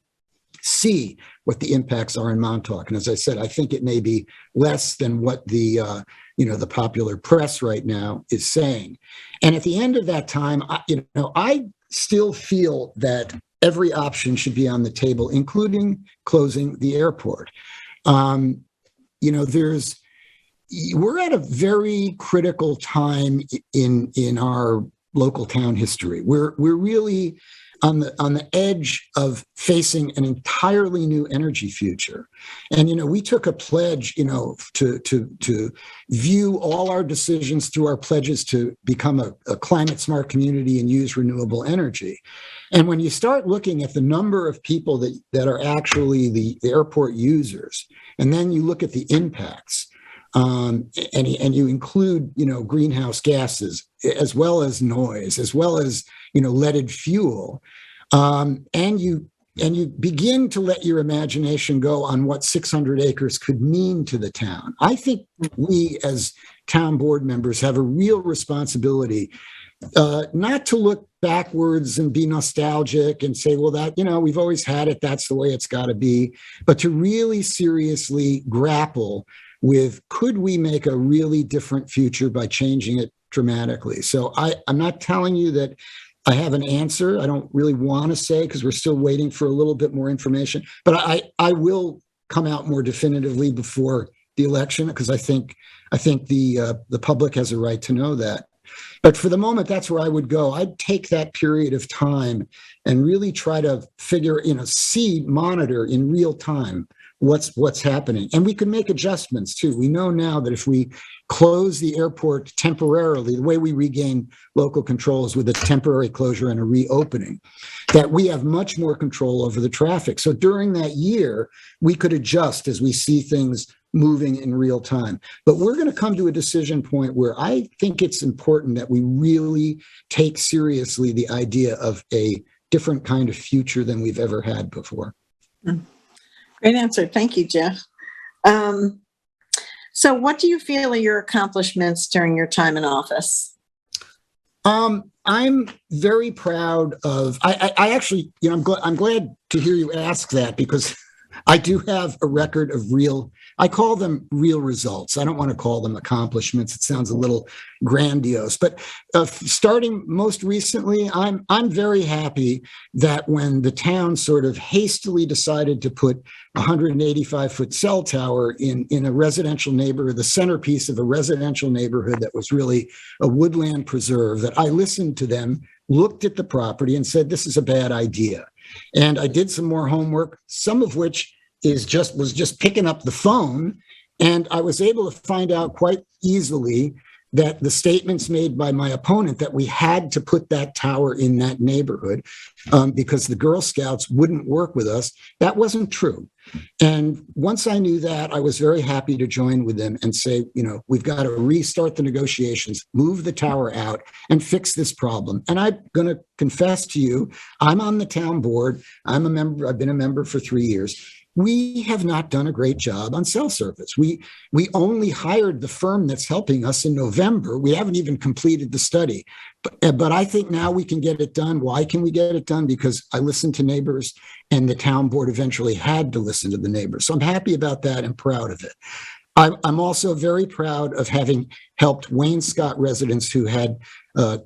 see what the impacts are in Montauk. And as I said, I think it may be less than what the popular press right now is saying. And at the end of that time, I still feel that every option should be on the table, including closing the airport. We're at a very critical time in our local town history. We're really on the edge of facing an entirely new energy future. And, we took a pledge, to view all our decisions through our pledges to become a climate smart community and use renewable energy. And when you start looking at the number of people that are actually the airport users, and then you look at the impacts, and you include, greenhouse gases, as well as noise, as well as, leaded fuel, and you begin to let your imagination go on what 600 acres could mean to the town. I think we as town board members have a real responsibility, not to look backwards and be nostalgic and say, well, that, we've always had it, that's the way it's got to be, but to really seriously grapple with, could we make a really different future by changing it dramatically? So I'm not telling you that I have an answer. I don't really want to say, because we're still waiting for a little bit more information, but I will come out more definitively before the election, because I think the public has a right to know that. But for the moment, that's where I would go. I'd take that period of time and really try to figure, monitor in real time what's happening. And we can make adjustments too. We know now that if we close the airport temporarily, the way we regain local control is with a temporary closure and a reopening, that we have much more control over the traffic. So during that year, we could adjust as we see things moving in real time. But we're going to come to a decision point where I think it's important that we really take seriously the idea of a different kind of future than we've ever had before. Great answer. Thank you, Jeff. So what do you feel are your accomplishments during your time in office? I'm very proud of, I actually, I'm glad to hear you ask that, because I do have a record of I call them real results. I don't want to call them accomplishments. It sounds a little grandiose, but starting most recently, I'm very happy that when the town sort of hastily decided to put a 185-foot cell tower in a residential neighborhood, the centerpiece of a residential neighborhood that was really a woodland preserve, that I listened to them, looked at the property and said, this is a bad idea. And I did some more homework, some of which was just picking up the phone. And I was able to find out quite easily that the statements made by my opponent that we had to put that tower in that neighborhood because the Girl Scouts wouldn't work with us, that wasn't true. And once I knew that, I was very happy to join with them and say, we've got to restart the negotiations, move the tower out, and fix this problem. And I'm going to confess to you, I'm on the town board. I'm a member. I've been a member for 3 years. We have not done a great job on cell service. We only hired the firm that's helping us in November. We haven't even completed the study, but I think now we can get it done. Why can we get it done? Because I listened to neighbors, and the town board eventually had to listen to the neighbors. So I'm happy about that and proud of it. I'm also very proud of having helped Wayne Scott residents who had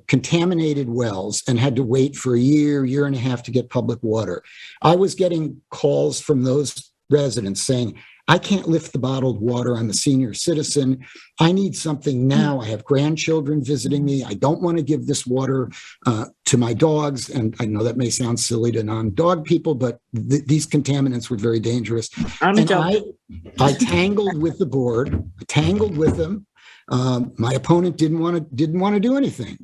contaminated wells and had to wait for a year and a half to get public water. I was getting calls from those residents saying, I can't lift the bottled water. I'm a senior citizen. I need something now. I have grandchildren visiting me. I don't want to give this water to my dogs. And I know that may sound silly to non-dog people, but these contaminants were very dangerous. I tangled with the board, tangled with them. My opponent didn't want to do anything.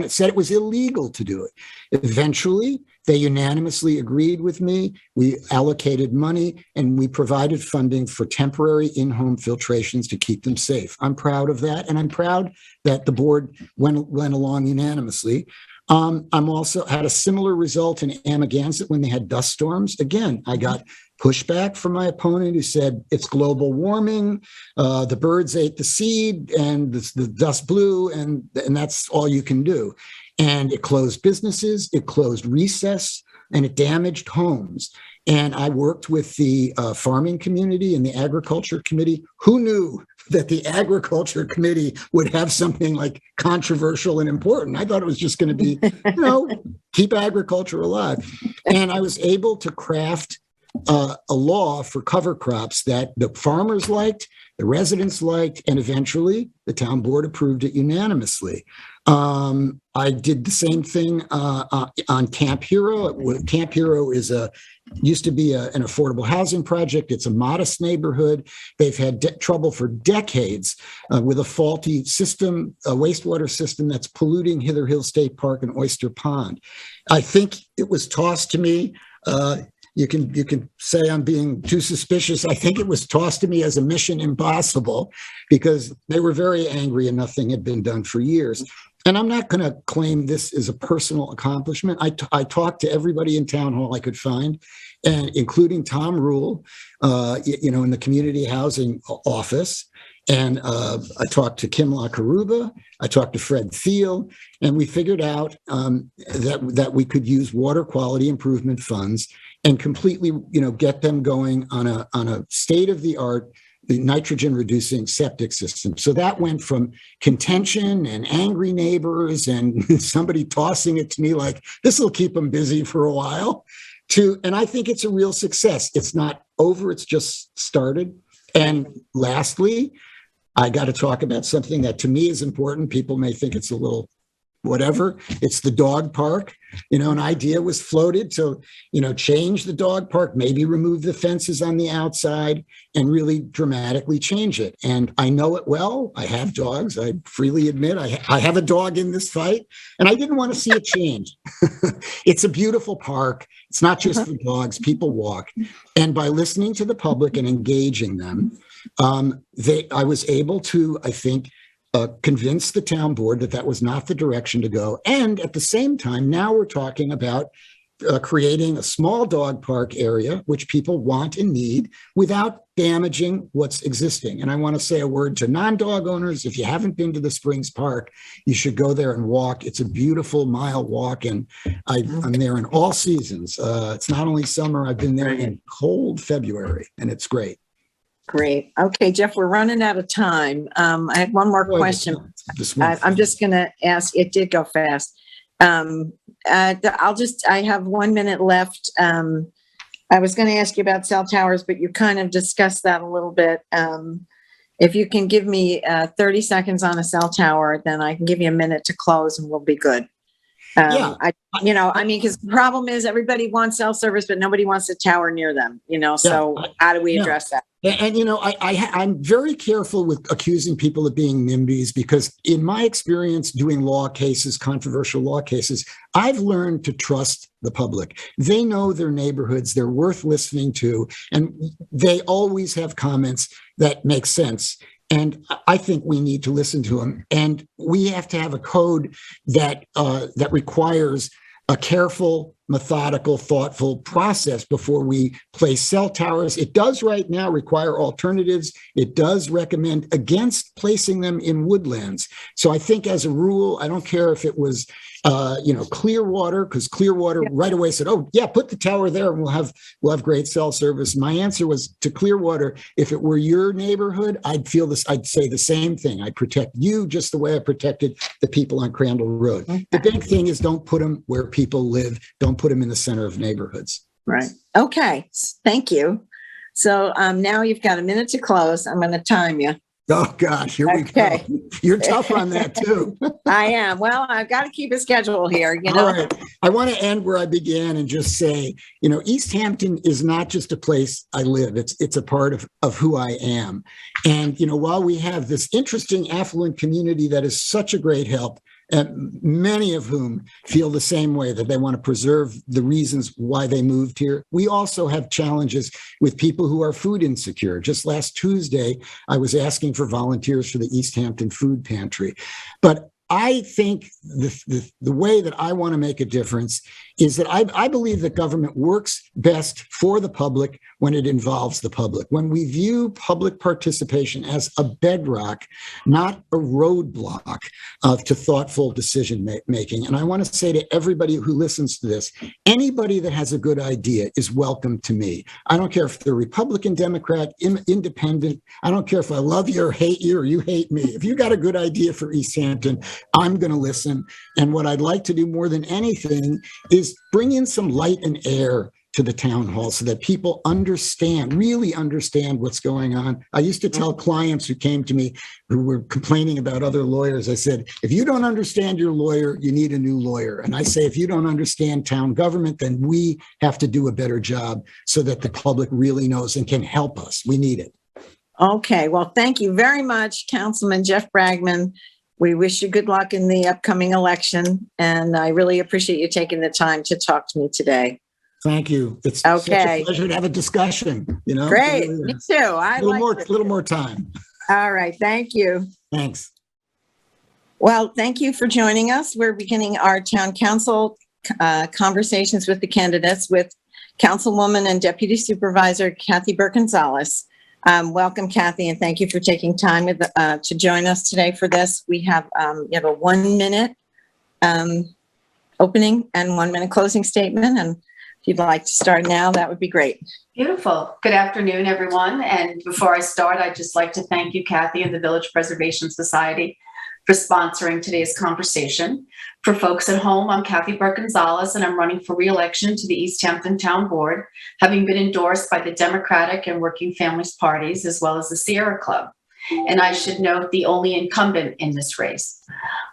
Said it was illegal to do it. Eventually, they unanimously agreed with me. We allocated money and we provided funding for temporary in-home filtrations to keep them safe. I'm proud of that, and I'm proud that the board went along unanimously. I'm also had a similar result in Amagansett when they had dust storms. Again, I got pushback from my opponent who said it's global warming, the birds ate the seed and the dust blew, and that's all you can do. And it closed businesses, it closed recess, and it damaged homes. And I worked with the farming community and the agriculture committee. Who knew that the agriculture committee would have something like controversial and important? I thought it was just going to be, keep agriculture alive. And I was able to craft a law for cover crops that the farmers liked, the residents liked, and eventually the town board approved it unanimously. I did the same thing on Camp Hero. Camp Hero used to be an affordable housing project. It's a modest neighborhood. They've had trouble for decades with a faulty system, a wastewater system that's polluting Hither Hill State Park and Oyster Pond. I think it was tossed to me. You can say I'm being too suspicious. I think it was tossed to me as a mission impossible because they were very angry and nothing had been done for years. And I'm not going to claim this is a personal accomplishment. I talked to everybody in town hall I could find, and including Tom Rule, in the community housing office. And I talked to Kim LaCaruba, I talked to Fred Thiel, and we figured out that we could use water quality improvement funds and completely, get them going on a state-of-the-art nitrogen reducing septic system. So that went from contention and angry neighbors and somebody tossing it to me like, this will keep them busy for a while, and I think it's a real success. It's not over, it's just started. And lastly, I got to talk about something that to me is important. People may think it's a little whatever. It's the dog park. An idea was floated to, change the dog park, maybe remove the fences on the outside and really dramatically change it. And I know it well. I have dogs. I freely admit I have a dog in this fight, and I didn't want to see it change. It's a beautiful park. It's not just for dogs. People walk. And by listening to the public and engaging them, I was able to, I think, convince the town board that was not the direction to go. And at the same time, now we're talking about creating a small dog park area, which people want and need, without damaging what's existing. And I want to say a word to non-dog owners. If you haven't been to the Springs Park, you should go there and walk. It's a beautiful mile walk, and I'm there in all seasons. It's not only summer. I've been there in cold February, and it's great. Great. Okay, Jeff, we're running out of time. I had one more question. I'm just going to ask, it did go fast. I have 1 minute left. I was going to ask you about cell towers, but you kind of discussed that a little bit. If you can give me 30 seconds on a cell tower, then I can give you a minute to close and we'll be good. Because the problem is everybody wants cell service, but nobody wants a tower near them, so how do we address that? And, I'm very careful with accusing people of being NIMBYs because in my experience doing law cases, controversial law cases, I've learned to trust the public. They know their neighborhoods, they're worth listening to, and they always have comments that make sense. And I think we need to listen to them. And we have to have a code that requires a careful, methodical, thoughtful process before we place cell towers. It does right now require alternatives. It does recommend against placing them in woodlands. So I think as a rule, I don't care if it was, Clearwater, because Clearwater right away said, oh yeah, put the tower there and we'll have great cell service. My answer was to Clearwater, if it were your neighborhood, I'd say the same thing. I'd protect you just the way I protected the people on Crandall Road. Okay. The big thing is don't put them where people live. Don't put them in the center of neighborhoods. Right. Okay. Thank you. So now you've got a minute to close. I'm going to time you. Oh, gosh, here we go. You're tough on that, too. I am. Well, I've got to keep a schedule here, All right. I want to end where I began and just say, East Hampton is not just a place I live. It's a part of who I am. And, while we have this interesting affluent community that is such a great help, and many of whom feel the same way, that they want to preserve the reasons why they moved here. We also have challenges with people who are food insecure. Just last Tuesday, I was asking for volunteers for the East Hampton Food Pantry. But I think the way that I want to make a difference is that I believe that government works best for the public when it involves the public. When we view public participation as a bedrock, not a roadblock to thoughtful decision making. And I want to say to everybody who listens to this, anybody that has a good idea is welcome to me. I don't care if they're Republican, Democrat, independent. I don't care if I love you or hate you or you hate me. If you got a good idea for East Hampton, I'm going to listen. And what I'd like to do more than anything is bring in some light and air to the town hall so that people really understand what's going on. I used to tell clients who came to me who were complaining about other lawyers, I said, if you don't understand your lawyer, you need a new lawyer. And I say, if you don't understand town government, then we have to do a better job so that the public really knows and can help us. We need it. Okay, well, thank you very much, Councilman Jeff Bragman. We wish you good luck in the upcoming election, and I really appreciate you taking the time to talk to me today. Thank you. It's such a pleasure to have a discussion, you know? Great, me too. A little more time. All right, thank you. Thanks. Well, thank you for joining us. We're beginning our town council conversations with the candidates with Councilwoman and Deputy Supervisor Kathee Burke-Gonzalez. Welcome, Cathy, and thank you for taking time to join us today for this. We have you have a 1 minute opening and 1 minute closing statement. And if you'd like to start now, that would be great. Beautiful. Good afternoon, everyone. And before I start, I'd just like to thank you, Cathy, and the Village Preservation Society for sponsoring today's conversation. For folks at home, I'm Kathee Burke-Gonzalez, and I'm running for re-election to the East Hampton Town Board, having been endorsed by the Democratic and Working Families parties, as well as the Sierra Club. And I should note, the only incumbent in this race.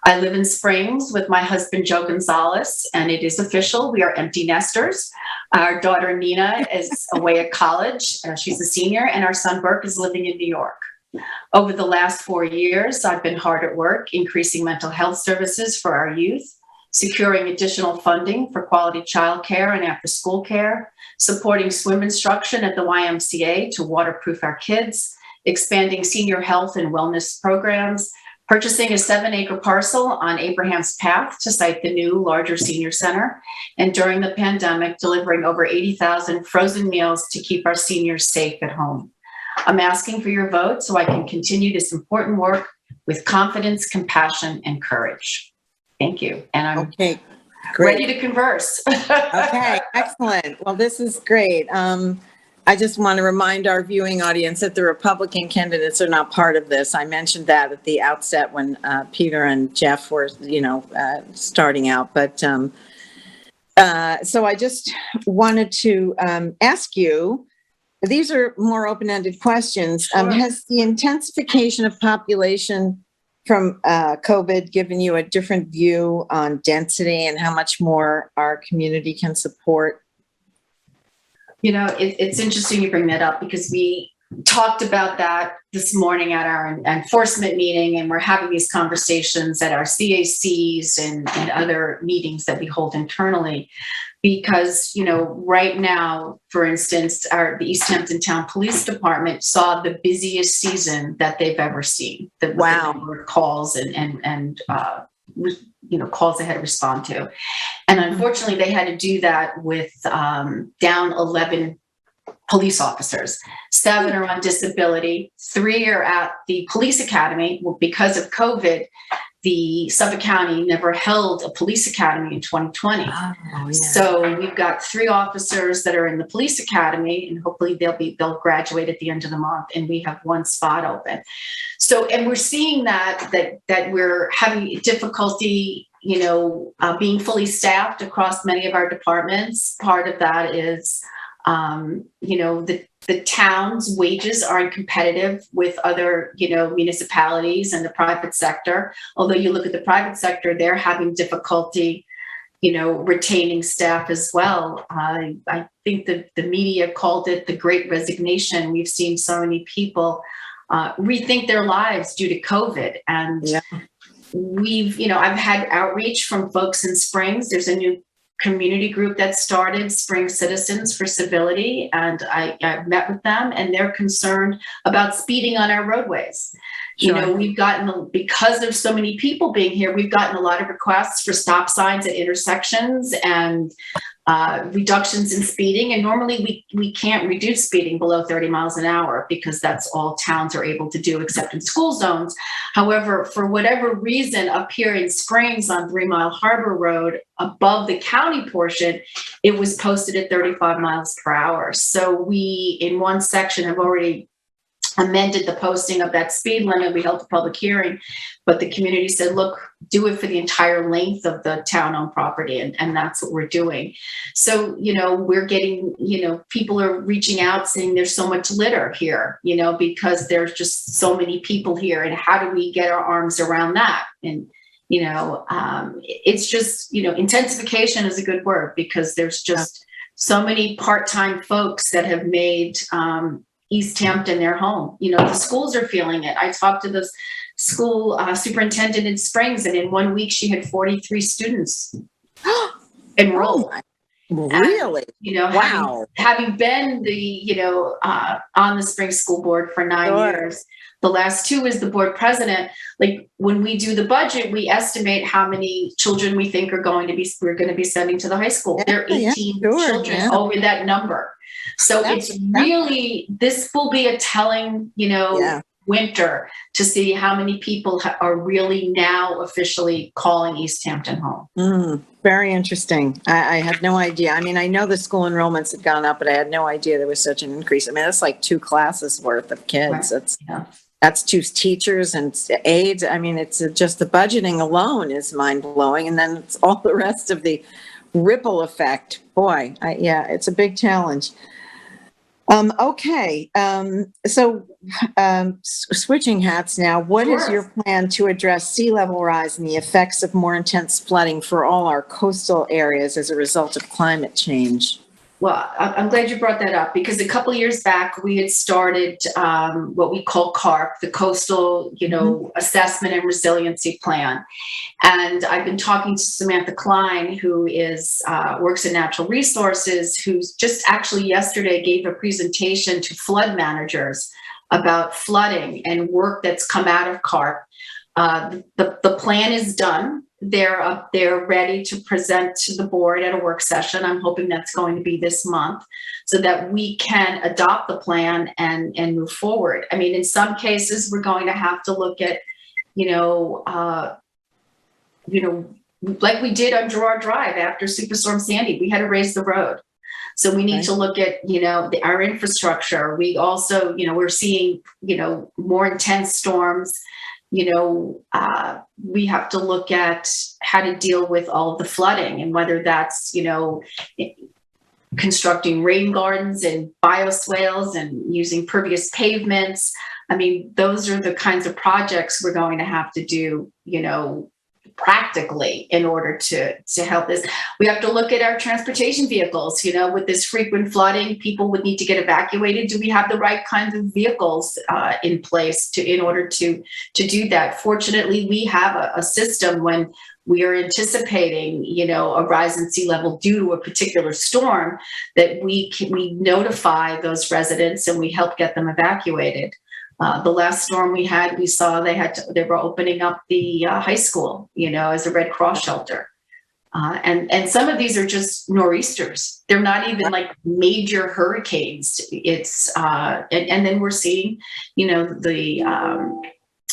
I live in Springs with my husband, Joe Gonzalez, and it is official. We are empty nesters. Our daughter, Nina, is away at college. She's a senior, and our son, Burke, is living in New York. Over the last 4 years, I've been hard at work, increasing mental health services for our youth, securing additional funding for quality childcare and after-school care, supporting swim instruction at the YMCA to waterproof our kids, expanding senior health and wellness programs, purchasing a 7-acre parcel on Abraham's Path to site the new, larger senior center, and during the pandemic, delivering over 80,000 frozen meals to keep our seniors safe at home. I'm asking for your vote so I can continue this important work with confidence, compassion, and courage. Thank you. And I'm ready to converse. Okay, excellent. Well, this is great. I just want to remind our viewing audience that the Republican candidates are not part of this. I mentioned that at the outset when Peter and Jeff were, starting out. But so I just wanted to ask you, these are more open-ended questions. Sure. Has the intensification of population from COVID given you a different view on density and how much more our community can support? You know, it's interesting you bring that up because we talked about that this morning at our enforcement meeting, and we're having these conversations at our CACs and other meetings that we hold internally. Because, right now, for instance, the East Hampton Town Police Department saw the busiest season that they've ever seen. Wow. The number of calls and calls they had to respond to. And unfortunately, they had to do that with down 11 police officers. 7 are on disability. 3 are at the police academy. Well, because of COVID, the Suffolk County never held a police academy in 2020. Oh, yeah. So we've got 3 officers that are in the police academy, and hopefully they'll graduate at the end of the month, and we have 1 spot open. So, and we're seeing that we're having difficulty, being fully staffed across many of our departments. Part of that is, the town's wages aren't competitive with other, municipalities and the private sector. Although you look at the private sector, they're having difficulty, retaining staff as well. I think that the media called it the Great Resignation. We've seen so many people rethink their lives due to COVID. And I've had outreach from folks in Springs. There's a new community group that started, Spring Citizens for Civility, and I met with them, and they're concerned about speeding on our roadways. Sure. We've gotten, because of so many people being here, we've gotten a lot of requests for stop signs at intersections and reductions in speeding. And normally we can't reduce speeding below 30 miles an hour because that's all towns are able to do except in school zones. However, for whatever reason, up here in Springs on 3 Mile Harbor Road, above the county portion, it was posted at 35 miles per hour. So we, in one section, have already amended the posting of that speed limit. We held a public hearing, but the community said, look, do it for the entire length of the town-owned property. And that's what we're doing. So, we're getting, people are reaching out saying there's so much litter here, because there's just so many people here. And how do we get our arms around that? And, it's just, intensification is a good word, because there's just so many part-time folks that have made, East Hampton their home. The schools are feeling it. I talked to the school superintendent in Springs, and in 1 week she had 43 students enrolled. Really? And, wow. Having been the, on the Springs School Board for 9 years, the last 2 as the board president, like when we do the budget, we estimate how many children we think we're going to be sending to the high school. There are 18 children over that number. So it's really, this will be a telling, winter to see how many people are really now officially calling East Hampton home. Very interesting. I had no idea. I mean, I know the school enrollments had gone up, but I had no idea there was such an increase. I mean, that's like 2 classes worth of kids. Right. That's 2 teachers and aides. I mean, it's just the budgeting alone is mind blowing. And then it's all the rest of the ripple effect. Boy, it's a big challenge. Okay. So switching hats now, what is your plan to address sea level rise and the effects of more intense flooding for all our coastal areas as a result of climate change? Well, I'm glad you brought that up, because a couple of years back, we had started what we call CARP, the Coastal, Assessment and Resiliency Plan. And I've been talking to Samantha Klein, who is works in natural resources, who's just actually yesterday gave a presentation to flood managers about flooding and work that's come out of CARP. The plan is done. They're ready to present to the board at a work session. I'm hoping that's going to be this month, so that we can adopt the plan and move forward. I mean, in some cases, we're going to have to look at, like we did on Girard Drive after Superstorm Sandy, we had to raise the road. So we need to look at, our infrastructure. We also, we're seeing, more intense storms. We have to look at how to deal with all of the flooding, and whether that's, constructing rain gardens and bioswales and using pervious pavements. I mean, those are the kinds of projects we're going to have to do, practically in order to help this. We have to look at our transportation vehicles, with this frequent flooding, people would need to get evacuated. Do we have the right kinds of vehicles in place in order to do that? Fortunately, we have a system when we are anticipating, a rise in sea level due to a particular storm, that we notify those residents and we help get them evacuated. The last storm we had, we saw they were opening up the high school, as a Red Cross shelter. And some of these are just nor'easters. They're not even like major hurricanes. It's, and then we're seeing,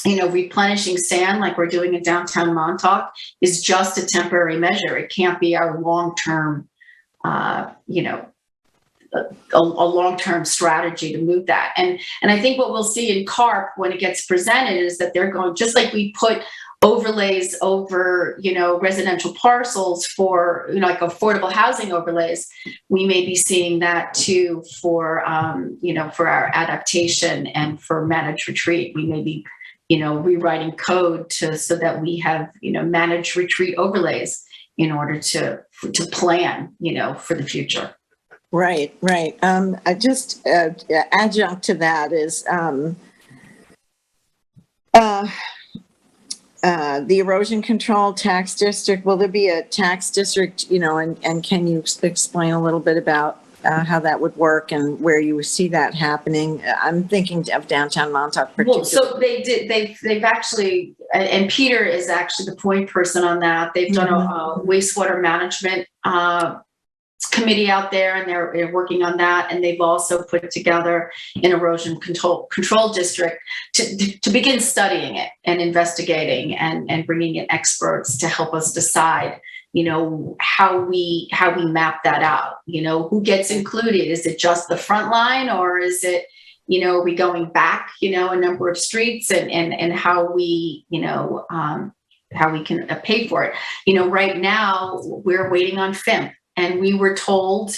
replenishing sand like we're doing in downtown Montauk is just a temporary measure. It can't be our long-term, a long-term strategy to move that. And I think what we'll see in CARP when it gets presented is that they're going, just like we put overlays over, residential parcels for, like affordable housing overlays, we may be seeing that too for, for our adaptation and for managed retreat. We may be, rewriting code so that we have, managed retreat overlays in order to plan, for the future. Right. I just adjunct to that is the erosion control tax district. Will there be a tax district, and can you explain a little bit about how that would work and where you see that happening? I'm thinking of downtown Montauk. Well, so they've actually, and Peter is actually the point person on that. They've done a wastewater management committee out there, and they're working on that. And they've also put together an erosion control district to begin studying it and investigating and bringing in experts to help us decide, how we map that out. Who gets included? Is it just the front line, or is it, are we going back, a number of streets and how we, how we can pay for it. Right now we're waiting on FIMP, and we were told,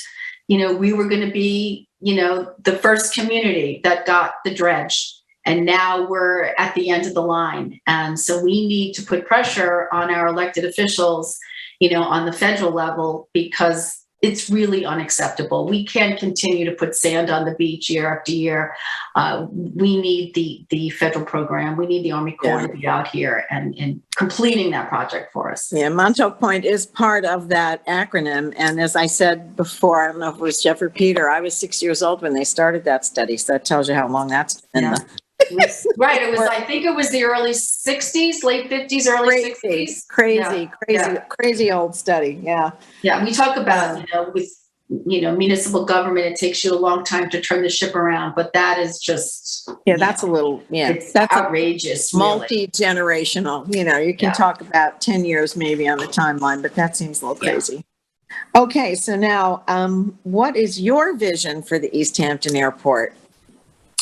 we were going to be, the first community that got the dredge. And now we're at the end of the line. And so we need to put pressure on our elected officials, on the federal level, because it's really unacceptable. We can't continue to put sand on the beach year after year. We need the federal program. We need the Army Corps to be out here and completing that project for us. Yeah, Montauk Point is part of that acronym. And as I said before, I don't know if it was Jeff or Peter, I was 6 years old when they started that study. So that tells you how long that's been. Yeah. Right. It was, I think it was the early 60s, late 50s, early 60s. Crazy old study. Yeah. Yeah. We talk about, with, municipal government, it takes you a long time to turn the ship around, but that is just, that's a little, it's that's outrageous. Multi-generational, you can talk about 10 years maybe on the timeline, but that seems a little crazy. Okay. So now, what is your vision for the East Hampton Airport?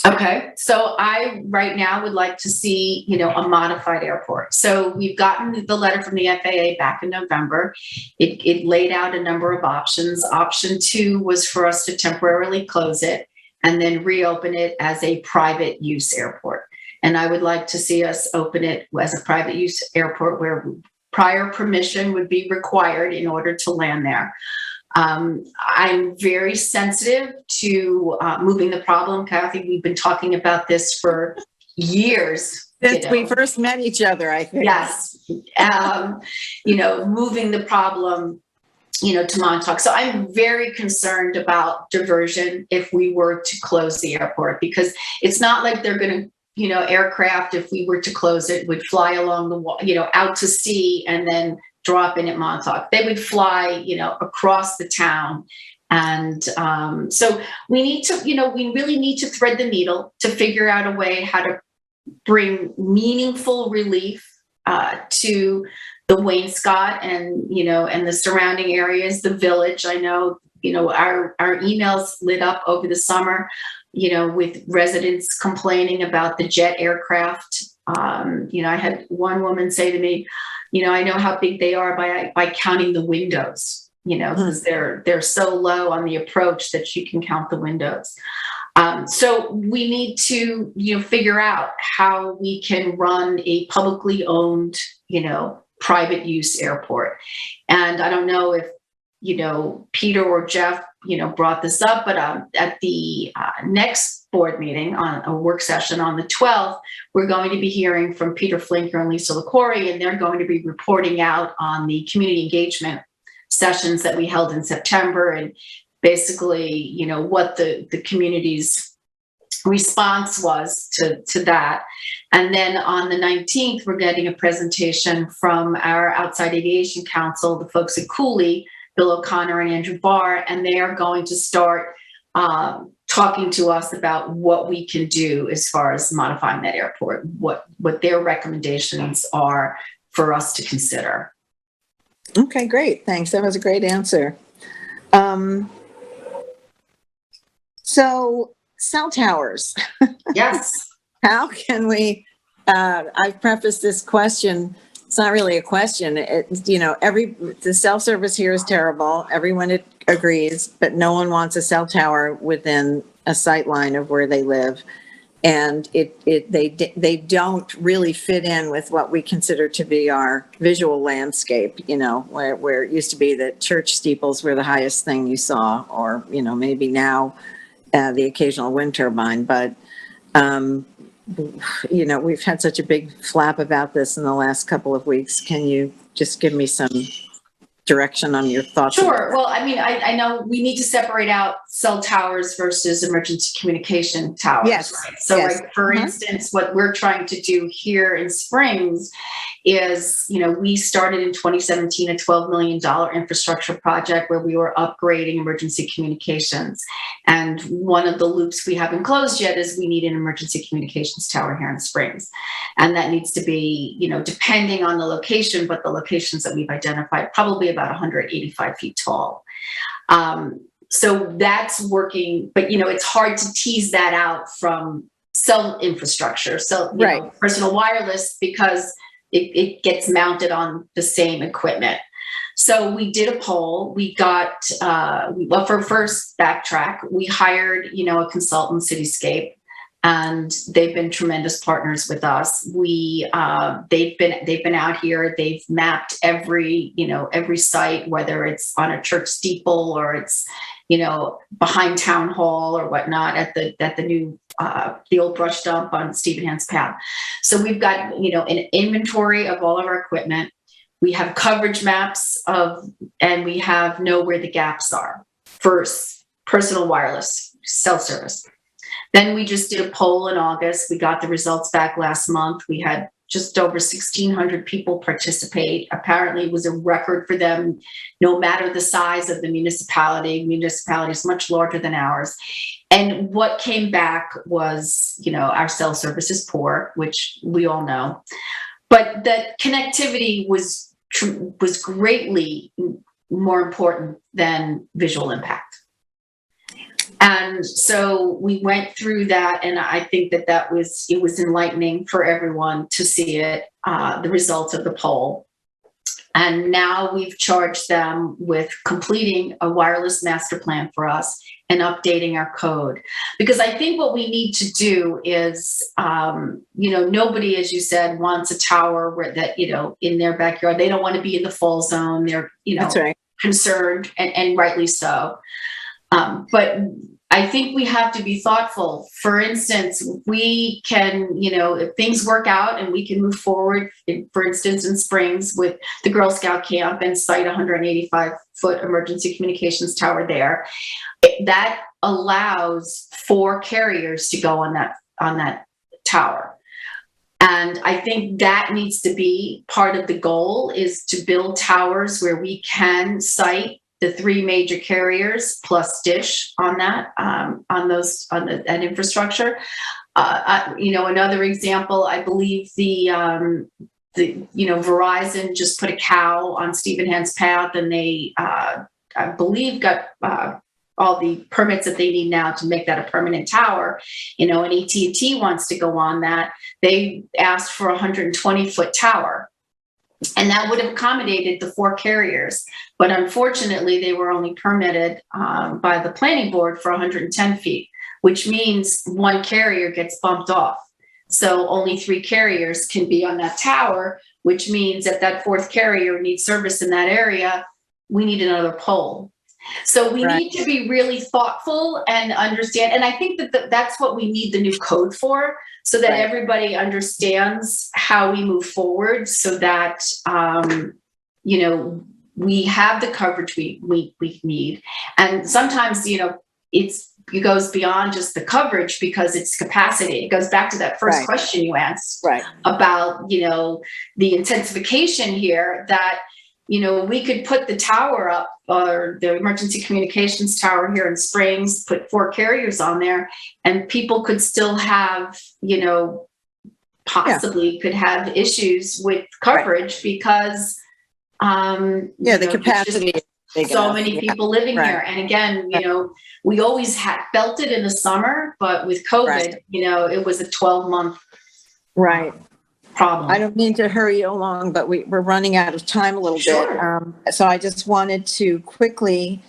Okay, so I right now would like to see, a modified airport. So we've gotten the letter from the FAA back in November. It laid out a number of options. Option 2 was for us to temporarily close it and then reopen it as a private use airport. And I would like to see us open it as a private use airport where prior permission would be required in order to land there. I'm very sensitive to moving the problem, Cathy. We've been talking about this for years. Since we first met each other, I think. Yes. Moving the problem, to Montauk. So I'm very concerned about diversion if we were to close the airport, because it's not like they're going to, aircraft, if we were to close it, would fly along the, out to sea and then drop in at Montauk. They would fly, across the town. And so we need to, we really need to thread the needle to figure out a way how to bring meaningful relief to the Wainscot and, and the surrounding areas, the village. I know, our emails lit up over the summer, with residents complaining about the jet aircraft. I had one woman say to me, I know how big they are by counting the windows, because they're so low on the approach that you can count the windows. So we need to, figure out how we can run a publicly owned, private use airport. And I don't know if, Peter or Jeff, brought this up, but at the next board meeting on a work session on the 12th, we're going to be hearing from Peter Flinker and Lisa LaCorey, and they're going to be reporting out on the community engagement sessions that we held in September, and basically, what the community's response was to that. And then on the 19th, we're getting a presentation from our outside aviation council, the folks at Cooley, Bill O'Connor and Andrew Barr, and they are going to start talking to us about what we can do as far as modifying that airport, what their recommendations are for us to consider. Okay, great. Thanks. That was a great answer. So cell towers. Yes. How can we, I've prefaced this question. It's not really a question. The cell service here is terrible. Everyone agrees, but no one wants a cell tower within a sight line of where they live. And they don't really fit in with what we consider to be our visual landscape, where it used to be that church steeples were the highest thing you saw, or, maybe now the occasional wind turbine. But we've had such a big flap about this in the last couple of weeks. Can you just give me some direction on your thoughts? Sure. Well, I know we need to separate out cell towers versus emergency communication towers. Yes. Right? So, yes. like, for instance, what we're trying to do here in Springs is, we started in 2017 a $12 million infrastructure project where we were upgrading emergency communications. And one of the loops we haven't closed yet is we need an emergency communications tower here in Springs. And that needs to be, depending on the location, but the locations that we've identified, probably about 185 feet tall. So that's working, but it's hard to tease that out from cell infrastructure. So personal wireless, because it gets mounted on the same equipment. So we did a poll. We got, for first backtrack, we hired, a consultant, Cityscape, and they've been tremendous partners with us. They've been out here. They've mapped every site, whether it's on a church steeple or it's, behind town hall or whatnot at the new, the old brush dump on Stevenhans Path. So we've got, an inventory of all of our equipment. We have coverage maps and we know where the gaps are for personal wireless cell service. Then we just did a poll in August. We got the results back last month. We had just over 1,600 people participate. Apparently it was a record for them, no matter the size of the municipality. Municipality is much larger than ours. And what came back was, our cell service is poor, which we all know. But that connectivity was greatly more important than visual impact. And so we went through that, and I think it was enlightening for everyone to see it, the results of the poll. And now we've charged them with completing a wireless master plan for us and updating our code. Because I think what we need to do is, nobody, as you said, wants a tower in their backyard. They don't want to be in the fall zone. They're, That's right. concerned, and rightly so. But I think we have to be thoughtful. For instance, we can, if things work out and we can move forward, for instance, in Springs with the Girl Scout camp and site 185-foot emergency communications tower there, that allows 4 carriers to go on that tower. And I think that needs to be part of the goal, is to build towers where we can site the 3 major carriers plus Dish on that, that infrastructure. Another example, I believe Verizon just put a cow on Stevenhans Path, and they, I believe, got all the permits that they need now to make that a permanent tower. And AT&T wants to go on that. They asked for a 120-foot tower. And that would have accommodated the 4 carriers. But unfortunately, they were only permitted by the planning board for 110 feet, which means 1 carrier gets bumped off. So only 3 carriers can be on that tower, which means if that 4th carrier needs service in that area, we need another pole. So we need to be really thoughtful and understand. And I think that that's what we need the new code for, so that everybody understands how we move forward, so that, we have the coverage we need. And sometimes, it goes beyond just the coverage because it's capacity. It goes back to that first question you asked about, the intensification here, that, we could put the tower up, or the emergency communications tower here in Springs, put 4 carriers on there, and people could still have, possibly could have issues with coverage because, the capacity. So many people living here. And again, we always felt it in the summer, but with COVID, it was a 12-month problem. I don't mean to hurry you along, but we're running out of time a little bit. So I just wanted to quickly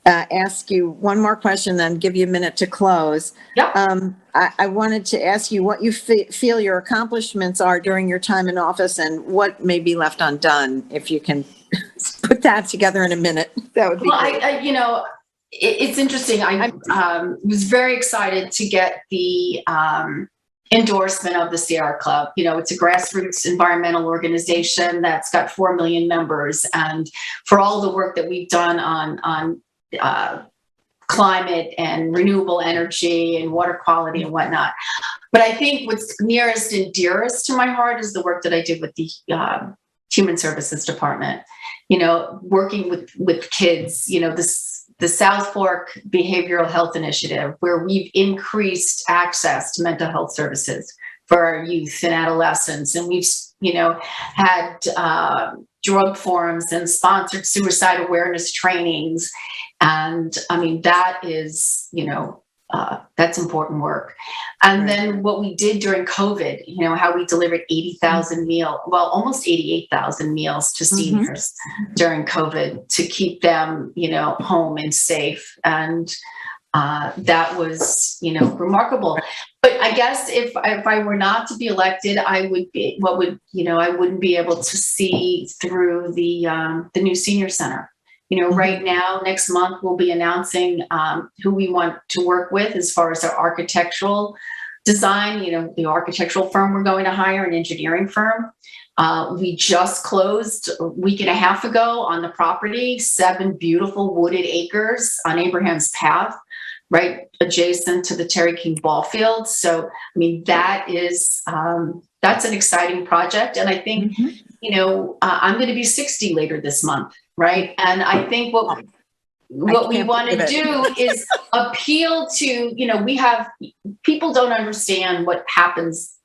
ask you one more question, then give you a minute to close. I wanted to ask you what you feel your accomplishments are during your time in office, and what may be left undone. If you can put that together in a minute, that would be great. It's interesting. I was very excited to get the endorsement of the Sierra Club. It's a grassroots environmental organization that's got 4 million members, and for all the work that we've done on climate and renewable energy and water quality and whatnot. But I think what's nearest and dearest to my heart is the work that I did with the Human Services Department. Working with kids. The South Fork Behavioral Health Initiative, where we've increased access to mental health services for our youth and adolescents. And we've, had drug forums and sponsored suicide awareness trainings. And I mean, that is, that's important work. And then what we did during COVID, how we delivered 80,000 almost 88,000 meals to seniors during COVID to keep them, home and safe. And that was, remarkable. But I guess if I were not to be elected, I wouldn't be able to see through the new senior center. Right now, next month, we'll be announcing who we want to work with as far as our architectural design, the architectural firm we're going to hire, an engineering firm. We just closed a week and a half ago on the property, 7 beautiful wooded acres on Abraham's Path, right adjacent to the Terry King ball field. So, I mean, that is, that's an exciting project. And I think, I'm going to be 60 later this month. Right. And I think what we want to do is appeal to, we have people don't understand what happens,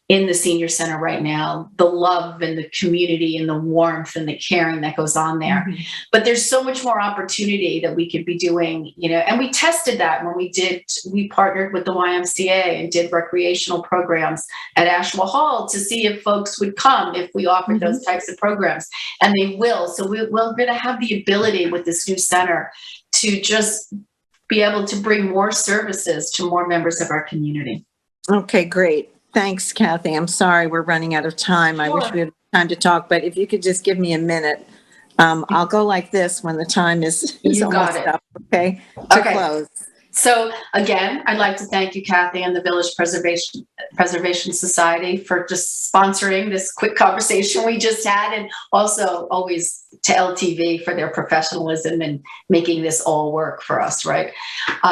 in the senior center right now, the love and the community and the warmth and the caring that goes on there. But there's so much more opportunity that we could be doing, and we tested that when we partnered with the YMCA and did recreational programs at Ashwell Hall to see if folks would come if we offered those types of programs, and they will. So we're going to have the ability with this new center to just be able to bring more services to more members of our community. Okay, great. Thanks, Kathee. I'm sorry we're running out of time. I wish we had time to talk, but if you could just give me a minute, I'll go like this when the time is almost up. Okay. Close. So again, I'd like to thank you, Kathee, and the Village Preservation Society for just sponsoring this quick conversation we just had, and also always to LTV for their professionalism and making this all work for us, right?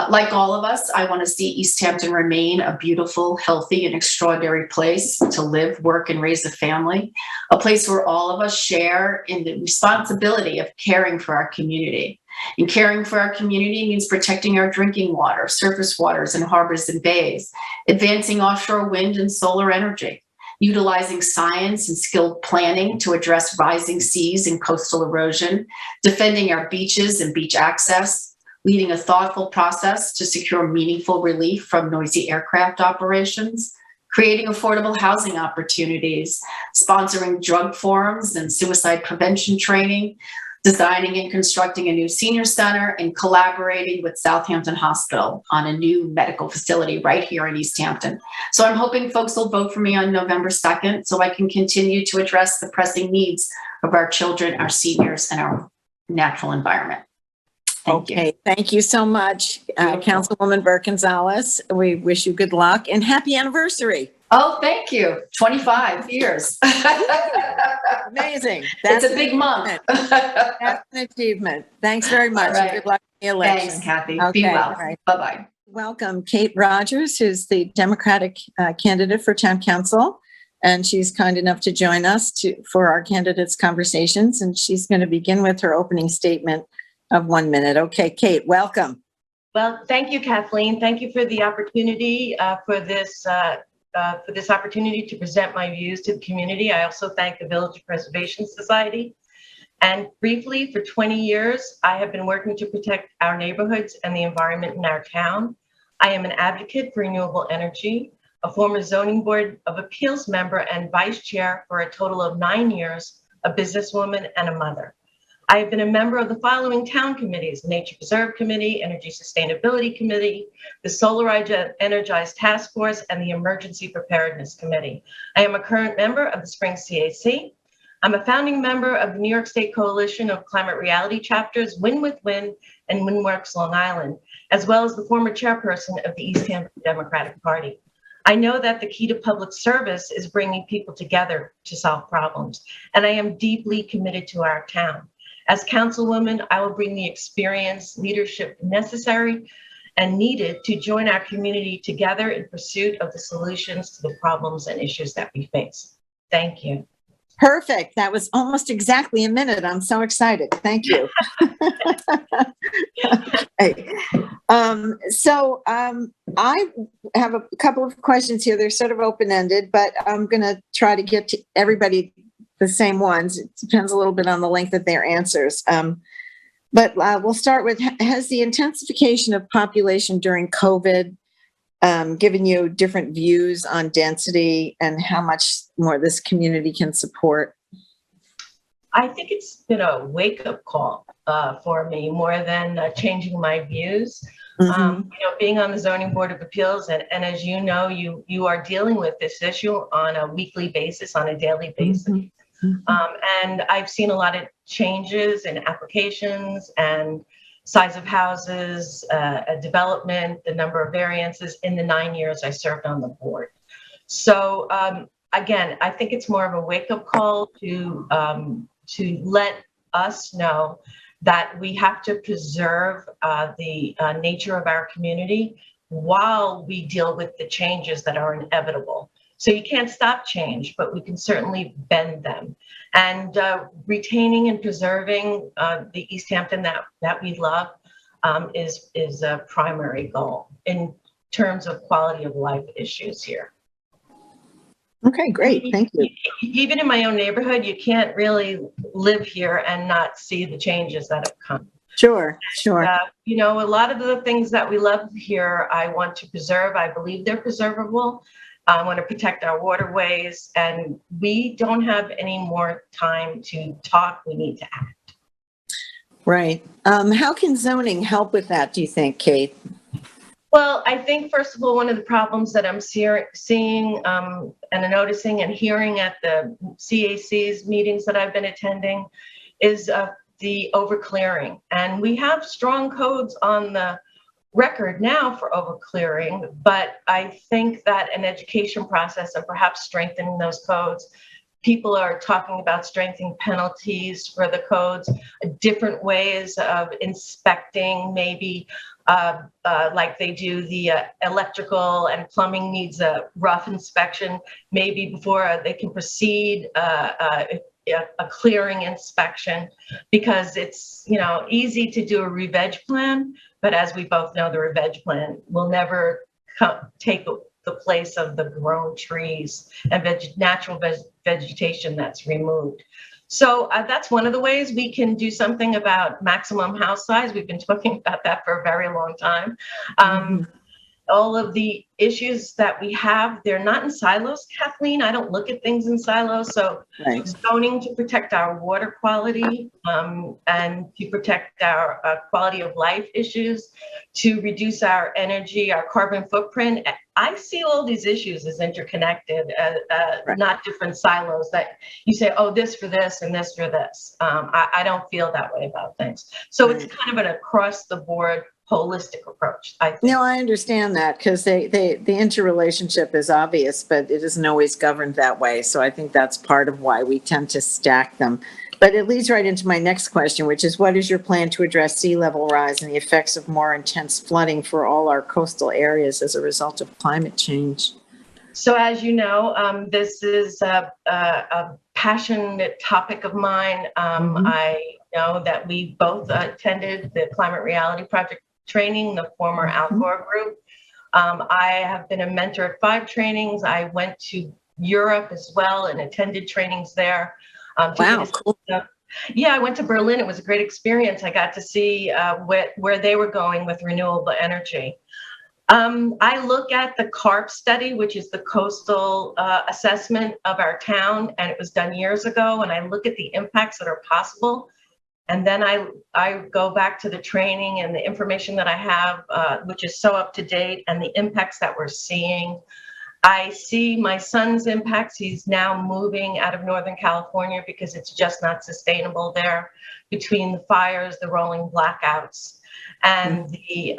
Like all of us, I want to see East Hampton remain a beautiful, healthy, and extraordinary place to live, work, and raise a family, a place where all of us share in the responsibility of caring for our community. And caring for our community means protecting our drinking water, surface waters, and harbors and bays, advancing offshore wind and solar energy, utilizing science and skilled planning to address rising seas and coastal erosion, defending our beaches and beach access, leading a thoughtful process to secure meaningful relief from noisy aircraft operations, creating affordable housing opportunities, sponsoring drug forums and suicide prevention training, designing and constructing a new senior center, and collaborating with Southampton Hospital on a new medical facility right here in East Hampton. So I'm hoping folks will vote for me on November 2nd so I can continue to address the pressing needs of our children, our seniors, and our natural environment. Thank you so much, Councilwoman Burke-Gonzalez. We wish you good luck and happy anniversary. Oh, thank you. 25 years. Amazing. It's a big month. That's an achievement. Thanks very much. Right. Good luck in the election. Thanks, Kathee. Okay, Be well. right. Bye-bye. Welcome, Cate Rogers, who's the Democratic candidate for Town Council. And she's kind enough to join us for our candidates' conversations. And she's going to begin with her opening statement of 1 minute. Okay, Cate, welcome. Well, thank you, Kathleen. Thank you for the opportunity for this opportunity to present my views to the community. I also thank the Village Preservation Society. And briefly, for 20 years, I have been working to protect our neighborhoods and the environment in our town. I am an advocate for renewable energy, a former zoning board of appeals member and vice chair for a total of 9 years, a businesswoman and a mother. I have been a member of the following town committees: Nature Preserve Committee, Energy Sustainability Committee, the Solar Energized Task Force, and the Emergency Preparedness Committee. I am a current member of the Spring CAC. I'm a founding member of the New York State Coalition of Climate Reality Chapters, Win with Win and WinWorks Long Island, as well as the former chairperson of the East Hampton Democratic Party. I know that the key to public service is bringing people together to solve problems, and I am deeply committed to our town. As Councilwoman, I will bring the experience, leadership necessary and needed to join our community together in pursuit of the solutions to the problems and issues that we face. Thank you. Perfect. That was almost exactly a minute. I'm so excited. Thank you. I have a couple of questions here. They're sort of open-ended, but I'm going to try to get to everybody the same ones. It depends a little bit on the length of their answers. But we'll start with, has the intensification of population during COVID given you different views on density and how much more this community can support? I think it's been a wake-up call for me more than changing my views. Being on the Zoning Board of Appeals, and as you know, you are dealing with this issue on a weekly basis, on a daily basis. And I've seen a lot of changes in applications and size of houses, development, the number of variances in the 9 years I served on the board. So again, I think it's more of a wake-up call to let us know that we have to preserve the nature of our community while we deal with the changes that are inevitable. So you can't stop change, but we can certainly bend them. And retaining and preserving the East Hampton that we love is a primary goal in terms of quality of life issues here. Okay, great. Thank you. Even in my own neighborhood, you can't really live here and not see the changes that have come. Sure. A lot of the things that we love here, I want to preserve. I believe they're preservable. I want to protect our waterways, and we don't have any more time to talk. We need to act. Right. How can zoning help with that, do you think, Cate? Well, I think, first of all, one of the problems that I'm seeing and noticing and hearing at the CAC's meetings that I've been attending is the overclearing. And we have strong codes on the record now for overclearing, but I think that an education process and perhaps strengthening those codes, people are talking about strengthening penalties for the codes, different ways of inspecting, maybe like they do the electrical and plumbing needs a rough inspection, maybe before they can proceed a clearing inspection, because it's easy to do a reveg plan, but as we both know, the reveg plan will never take the place of the grown trees and natural vegetation that's removed. So that's one of the ways we can do something about maximum house size. We've been talking about that for a very long time. All of the issues that we have, they're not in silos, Kathleen. I don't look at things in silos. So zoning to protect our water quality and to protect our quality of life issues, to reduce our energy, our carbon footprint. I see all these issues as interconnected, not different silos that you say, oh, this for this and this for this. I don't feel that way about things. So it's kind of an across the board holistic approach, I think. No, I understand that, because the interrelationship is obvious, but it isn't always governed that way. So I think that's part of why we tend to stack them. But it leads right into my next question, which is, what is your plan to address sea level rise and the effects of more intense flooding for all our coastal areas as a result of climate change? So as you know, this is a passionate topic of mine. I know that we both attended the Climate Reality Project training, the former Alcor group. I have been a mentor at 5 trainings. I went to Europe as well and attended trainings there. Wow, cool. Yeah, I went to Berlin. It was a great experience. I got to see where they were going with renewable energy. I look at the CARP study, which is the coastal assessment of our town, and it was done years ago. And I look at the impacts that are possible. And then I go back to the training and the information that I have, which is so up to date, and the impacts that we're seeing. I see my son's impacts. He's now moving out of Northern California because it's just not sustainable there, between the fires, the rolling blackouts, and the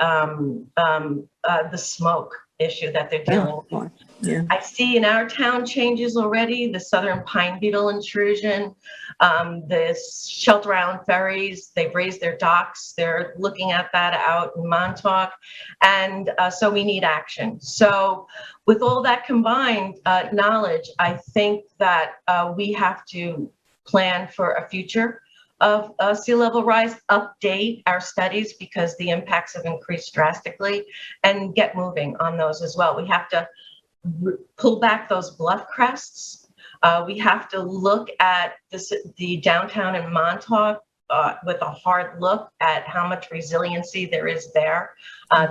smoke issue that they're dealing with. Yeah. I see in our town changes already, the southern pine beetle intrusion, the Shelter Island ferries, they've raised their docks. They're looking at that out in Montauk. And so we need action. So with all that combined knowledge, I think that we have to plan for a future of sea level rise, update our studies because the impacts have increased drastically, and get moving on those as well. We have to pull back those bluff crests. We have to look at the downtown in Montauk with a hard look at how much resiliency there is there,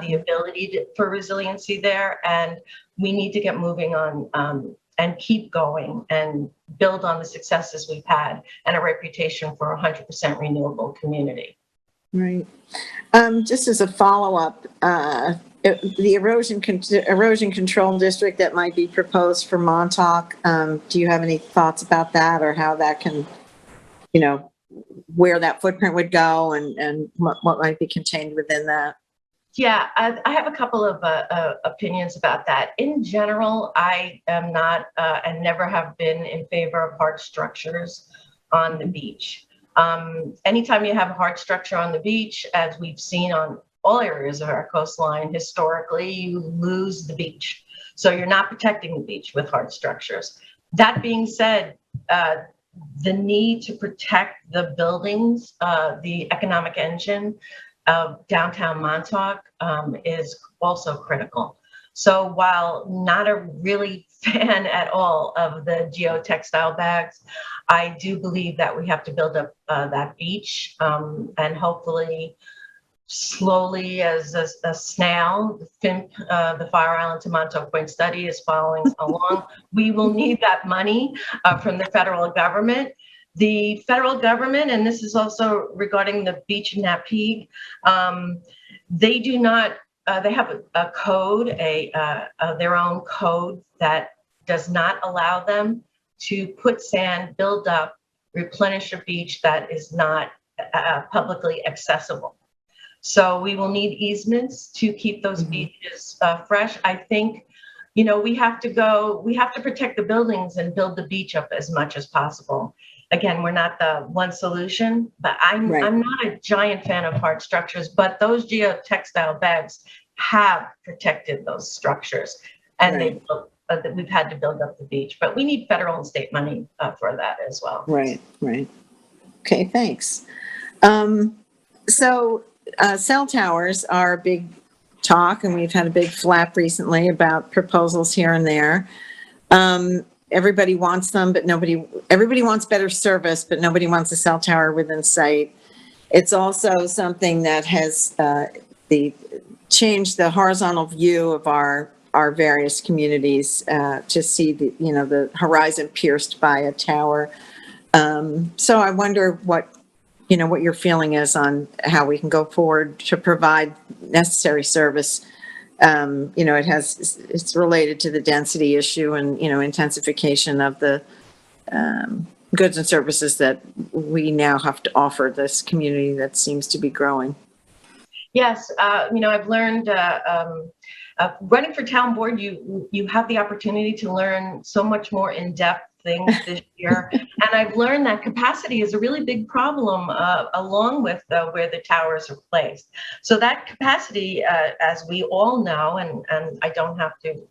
the ability for resiliency there, and we need to get moving on and keep going and build on the successes we've had and a reputation for 100% renewable community. Right. Just as a follow-up, the erosion control district that might be proposed for Montauk, do you have any thoughts about that, or how that can, where that footprint would go and what might be contained within that? Yeah, I have a couple of opinions about that. In general, I am not and never have been in favor of hard structures on the beach. Anytime you have a hard structure on the beach, as we've seen on all areas of our coastline, historically, you lose the beach. So you're not protecting the beach with hard structures. That being said, the need to protect the buildings, the economic engine of downtown Montauk is also critical. So while not a really fan at all of the geotextile bags, I do believe that we have to build up that beach and hopefully slowly as a snail, the Fire Island to Montauk Point study is following along. We will need that money from the federal government. The federal government, and this is also regarding the beach in Napeague, they do not, they have a code, their own code that does not allow them to put sand, build up, replenish a beach that is not publicly accessible. So we will need easements to keep those beaches fresh. I think, we have to protect the buildings and build the beach up as much as possible. Again, we're not the one solution, but I'm not a giant fan of hard structures, but those geotextile bags have protected those structures, and we've had to build up the beach, but we need federal and state money for that as well. Right. Okay, thanks. So cell towers are a big talk, and we've had a big flap recently about proposals here and there. Everybody wants them, but everybody wants better service, but nobody wants a cell tower within sight. It's also something that has changed the horizontal view of our various communities to see the horizon pierced by a tower. So I wonder what your feeling is on how we can go forward to provide necessary service. It's related to the density issue and, intensification of the goods and services that we now have to offer this community that seems to be growing. Yes, I've learned running for town board, you have the opportunity to learn so much more in-depth things this year. And I've learned that capacity is a really big problem along with where the towers are placed. So that capacity, as we all know, and I don't have to,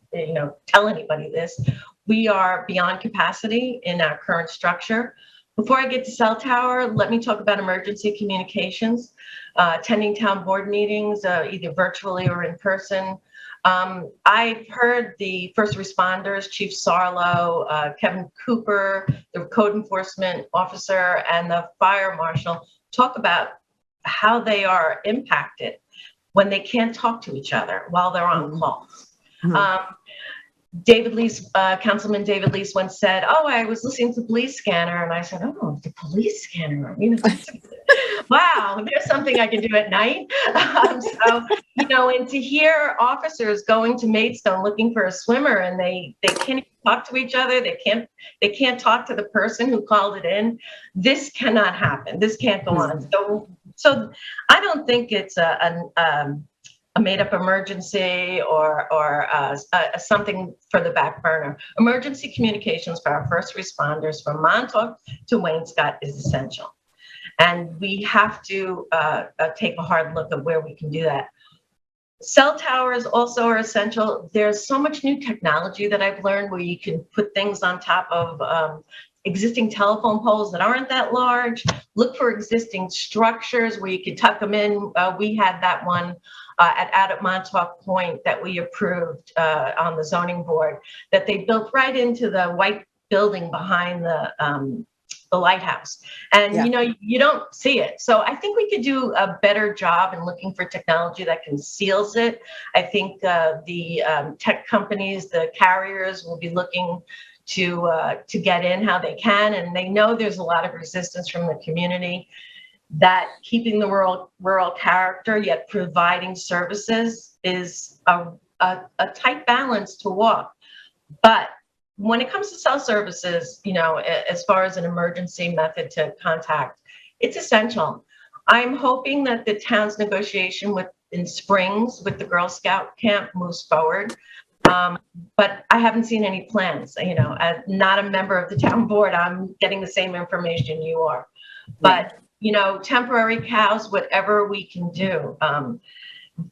tell anybody this, we are beyond capacity in our current structure. Before I get to cell tower, let me talk about emergency communications, attending town board meetings, either virtually or in person. I've heard the first responders, Chief Sarlo, Kevin Cooper, the code enforcement officer, and the fire marshal talk about how they are impacted when they can't talk to each other while they're on calls. Councilman David Lease once said, "Oh, I was listening to the police scanner," and I said, "Oh, the police scanner, wow, there's something I can do at night." And to hear officers going to Maidstone looking for a swimmer, and they can't even talk to each other, they can't talk to the person who called it in. This cannot happen. This can't go on. So I don't think it's a made-up emergency or something for the back burner. Emergency communications for our first responders from Montauk to Wainscott is essential. And we have to take a hard look at where we can do that. Cell towers also are essential. There's so much new technology that I've learned where you can put things on top of existing telephone poles that aren't that large. Look for existing structures where you can tuck them in. We had that one at Montauk Point that we approved on the zoning board, that they built right into the white building behind the the lighthouse. And, Yeah. you know, you don't see it. So I think we could do a better job in looking for technology that conceals it. I think the tech companies, the carriers will be looking to get in how they can. And they know there's a lot of resistance from the community, that keeping the rural character yet providing services is a tight balance to walk. But when it comes to cell services, you know, as far as an emergency method to contact, it's essential. I'm hoping that the town's negotiation in Springs with the Girl Scout camp moves forward. But I haven't seen any plans. You know, as not a member of the town board, I'm getting the same information you are. But you know, temporary cows, whatever we can do,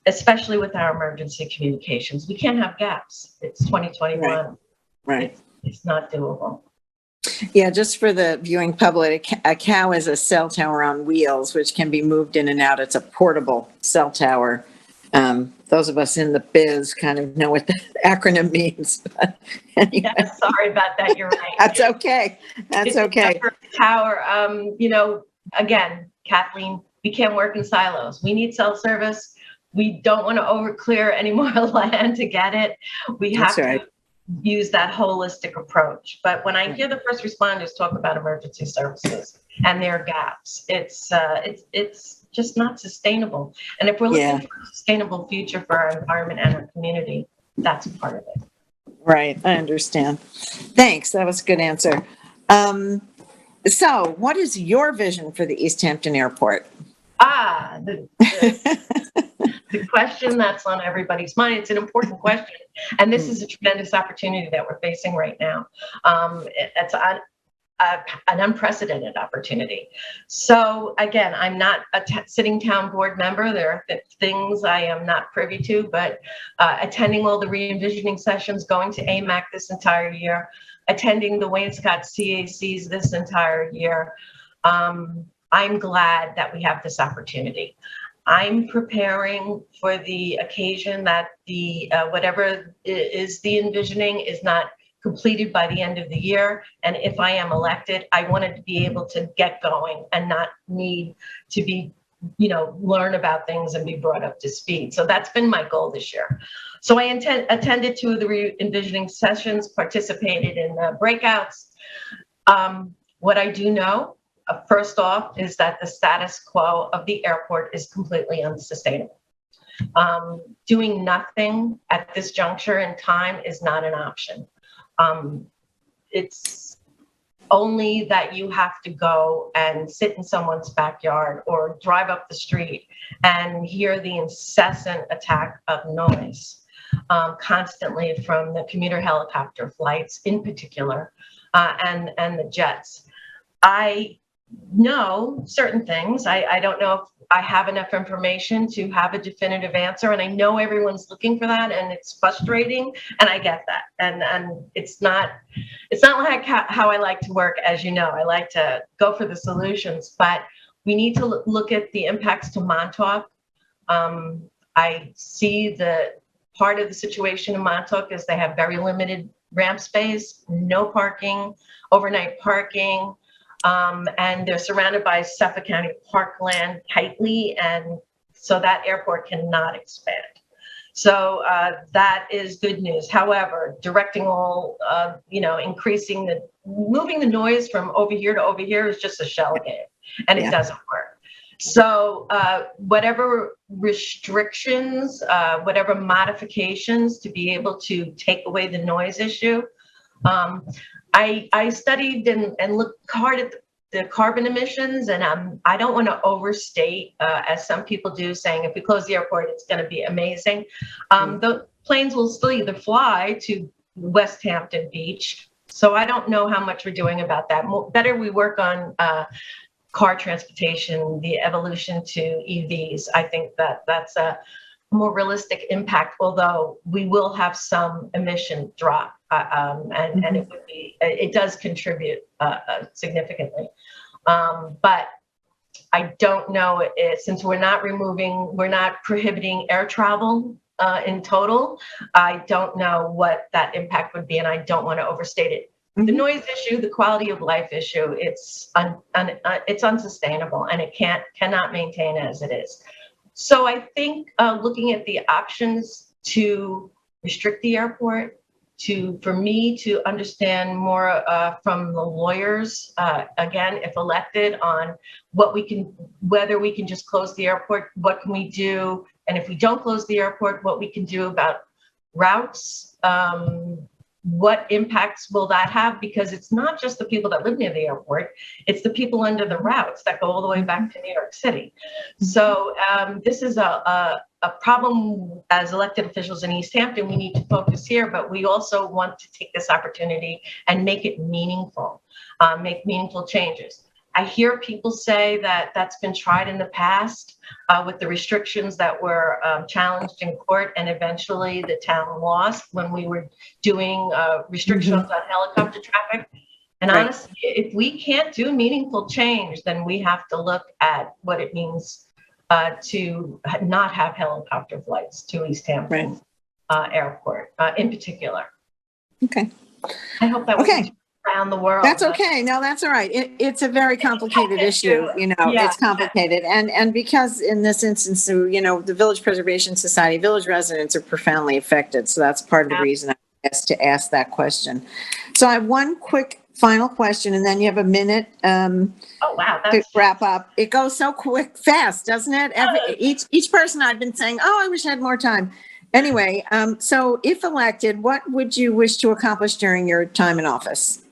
especially with our emergency communications, we can't have gaps. It's 2021. Right. It's not doable. Yeah, just for the viewing public, a cow is a cell tower on wheels, which can be moved in and out. It's a portable cell tower. Those of us in the biz kind of know what the acronym means. But anyway. Yeah, sorry about that. You're right. That's okay. That's okay. Tower, you know, again, Kathleen, we can't work in silos. We need cell service. We don't want to overclear any more land to get it. We have to use that holistic approach. But when I hear the first responders talk about emergency services and their gaps, it's just not sustainable. And if we're looking for a sustainable future for our environment and our community, that's a part of it. Right, I understand. Thanks, that was a good answer. So what is your vision for the East Hampton Airport? The question that's on everybody's mind. It's an important question. And this is a tremendous opportunity that we're facing right now. It's an unprecedented opportunity. So again, I'm not a sitting town board member. There are things I am not privy to, but attending all the re-envisioning sessions, going to AMAC this entire year, attending the Wainscott CACs this entire year. I'm glad that we have this opportunity. I'm preparing for the occasion that the whatever is the envisioning is not completed by the end of the year. And if I am elected, I wanted to be able to get going and not need to be, you know, learn about things and be brought up to speed. So that's been my goal this year. So I attended 2 of the re-envisioning sessions, participated in breakouts. What I do know, first off, is that the status quo of the airport is completely unsustainable. Doing nothing at this juncture in time is not an option. It's only that you have to go and sit in someone's backyard or drive up the street and hear the incessant attack of noise constantly from the commuter helicopter flights in particular, and the jets. I know certain things. I don't know if I have enough information to have a definitive answer, and I know everyone's looking for that, and it's frustrating, and I get that. And it's not like how I like to work, as you know. I like to go for the solutions, but we need to look at the impacts to Montauk. I see the part of the situation in Montauk is they have very limited ramp space, no parking, overnight parking. And they're surrounded by Suffolk County parkland tightly, and so that airport cannot expand. So that is good news. However, directing all, moving the noise from over here to over here is just a shell game, and it doesn't work. So whatever restrictions, whatever modifications to be able to take away the noise issue, I studied and looked hard at the carbon emissions, and I don't want to overstate, as some people do, saying if we close the airport, it's going to be amazing. The planes will still either fly to West Hampton Beach, so I don't know how much we're doing about that. Better we work on car transportation, the evolution to EVs. I think that's a more realistic impact, although we will have some emission drop, and it does contribute significantly. But I don't know, since we're not prohibiting air travel in total, I don't know what that impact would be, and I don't want to overstate it. The noise issue, the quality of life issue, it's unsustainable, and it cannot maintain as it is. So I think looking at the options to restrict the airport, for me to understand more from the lawyers, again, if elected, on whether we can just close the airport, what can we do, and if we don't close the airport, what we can do about routes. What impacts will that have? Because it's not just the people that live near the airport, it's the people under the routes that go all the way back to New York City. So this is a problem as elected officials in East Hampton. We need to focus here, but we also want to take this opportunity and make it meaningful, make meaningful changes. I hear people say that that's been tried in the past with the restrictions that were challenged in court, and eventually the town lost when we were doing restrictions on helicopter traffic. And honestly, if we can't do meaningful change, then we have to look at what it means to not have helicopter flights to East Hampton Airport in particular. Okay. I hope that was around the world. That's okay. No, that's all right. It's a very complicated issue, it's complicated. And because in this instance, the Village Preservation Society, village residents are profoundly affected. So that's part of the reason I asked to ask that question. So I have one quick final question, and then you have a minute to wrap up. It goes so fast, doesn't it? Each person I've been saying, I wish I had more time. Anyway, so if elected, what would you wish to accomplish during your time in office?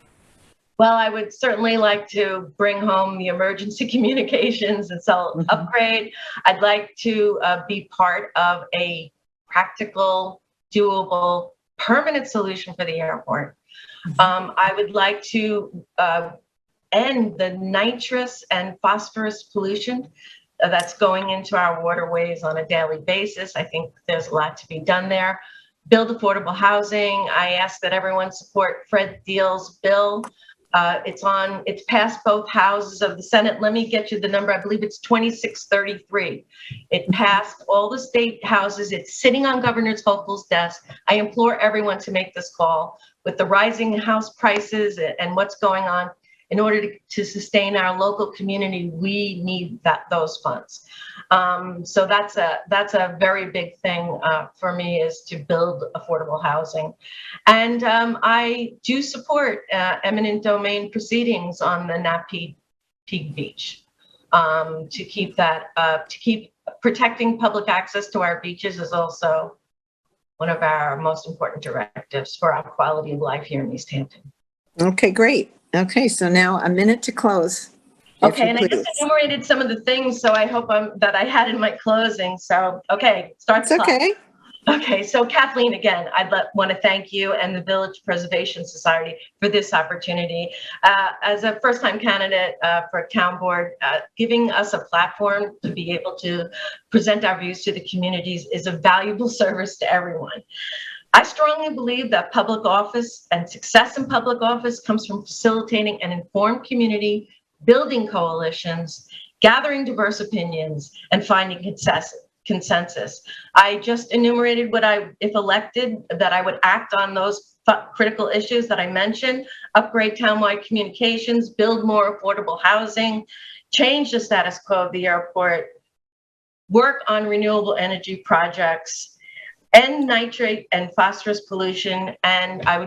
Well, I would certainly like to bring home the emergency communications and upgrade. I'd like to be part of a practical, doable, permanent solution for the airport. I would like to end the nitrous and phosphorus pollution that's going into our waterways on a daily basis. I think there's a lot to be done there. Build affordable housing. I ask that everyone support Fred Thiel's bill. It's passed both houses of the Senate. Let me get you the number. I believe it's 2633. It passed all the state houses. It's sitting on Governor Hochul's desk. I implore everyone to make this call. With the rising house prices and what's going on, in order to sustain our local community, we need those funds. So that's a very big thing for me, is to build affordable housing. And I do support eminent domain proceedings on the Napeed Beach to keep protecting public access to our beaches is also one of our most important directives for our quality of life here in East Hampton. Okay, great. Okay, so now a minute to close. Okay, and I just enumerated some of the things, so I hope that I had in my closing. So, okay, start the clock. Okay. Okay, so Kathleen, again, want to thank you and the Village Preservation Society for this opportunity. As a first-time candidate for town board, giving us a platform to be able to present our views to the communities is a valuable service to everyone. I strongly believe that public office and success in public office comes from facilitating an informed community, building coalitions, gathering diverse opinions, and finding consensus. I just enumerated if elected, that I would act on those critical issues that I mentioned: upgrade townwide communications, build more affordable housing, change the status quo of the airport, work on renewable energy projects, end nitrate and phosphorus pollution, and I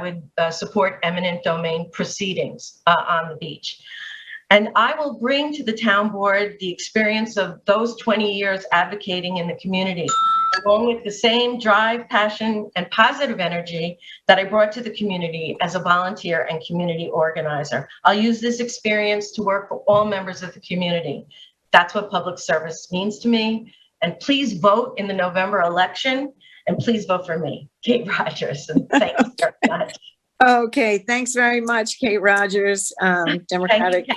would support eminent domain proceedings on the beach. And I will bring to the town board the experience of those 20 years advocating in the community, along with the same drive, passion, and positive energy that I brought to the community as a volunteer and community organizer. I'll use this experience to work for all members of the community. That's what public service means to me. And please vote in the November election, and please vote for me, Kate Rogers. And thank you very much. Okay, thanks very much, Kate Rogers, Democratic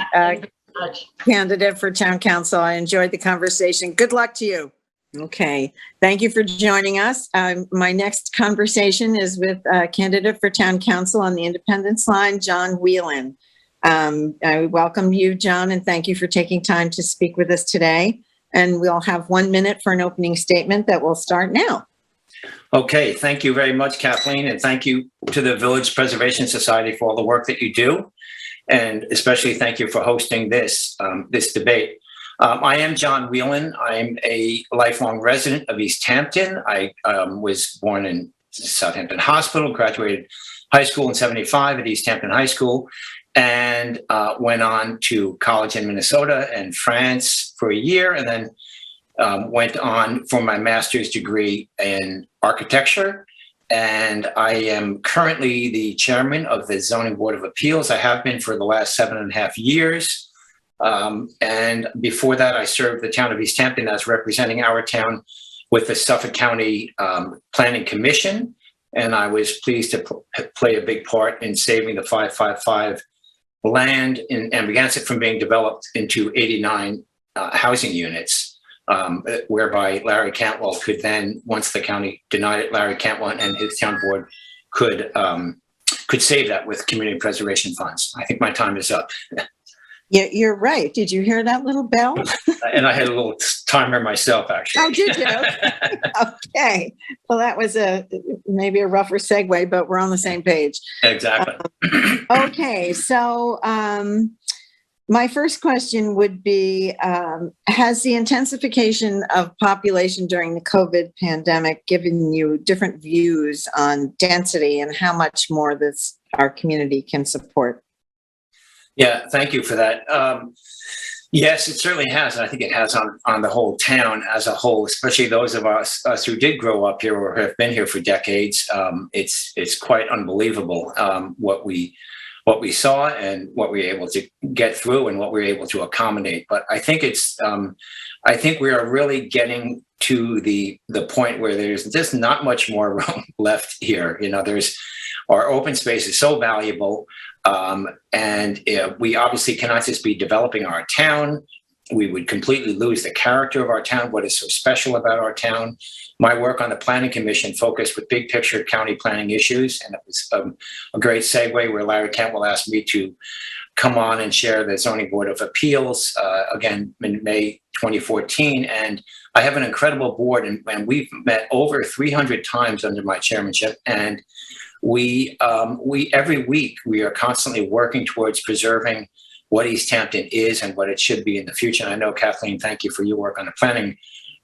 candidate for town council. I enjoyed the conversation. Good luck to you. Okay, thank you for joining us. My next conversation is with candidate for town council on the Independence line, John Wieland. I welcome you, John, and thank you for taking time to speak with us today. And we'll have 1 minute for an opening statement that will start now. Okay, thank you very much, Kathleen, and thank you to the Village Preservation Society for all the work that you do, and especially thank you for hosting this debate. I am John Whelan. I'm a lifelong resident of East Hampton. I was born in Southampton Hospital, graduated high school in '75 at East Hampton High School, and went on to college in Minnesota and France for a year, and then went on for my master's degree in architecture. And I am currently the chairman of the Zoning Board of Appeals. I have been for the last 7.5 years. And before that, I served the town of East Hampton as representing our town with the Suffolk County Planning Commission. And I was pleased to play a big part in saving the 555 land in Amagansett from being developed into 89 housing units. Whereby Larry Cantwell could then, once the county denied it, Larry Cantwell and his town board could save that with community preservation funds. I think my time is up. Yeah, you're right. Did you hear that little bell? And I had a little timer myself, actually. Oh, did you? Okay. Well, that was maybe a rougher segue, but we're on the same page. Exactly. Okay, so my first question would be, has the intensification of population during the COVID pandemic given you different views on density and how much more our community can support? Yeah, thank you for that. Yes, it certainly has. And I think it has on the whole town as a whole, especially those of us who did grow up here or have been here for decades. It's quite unbelievable what we saw and what we were able to get through and what we were able to accommodate. But I think I think we are really getting to the point where there's just not much more room left here. You know, our open space is so valuable. And we obviously cannot just be developing our town. We would completely lose the character of our town, what is so special about our town. My work on the Planning Commission focused with big picture county planning issues, and it was a great segue where Larry Cantwell asked me to come on and share the Zoning Board of Appeals again in May 2014. And I have an incredible board, and we've met over 300 times under my chairmanship. And we every week we are constantly working towards preserving what East Hampton is and what it should be in the future. And I know, Kathleen, thank you for your work on the planning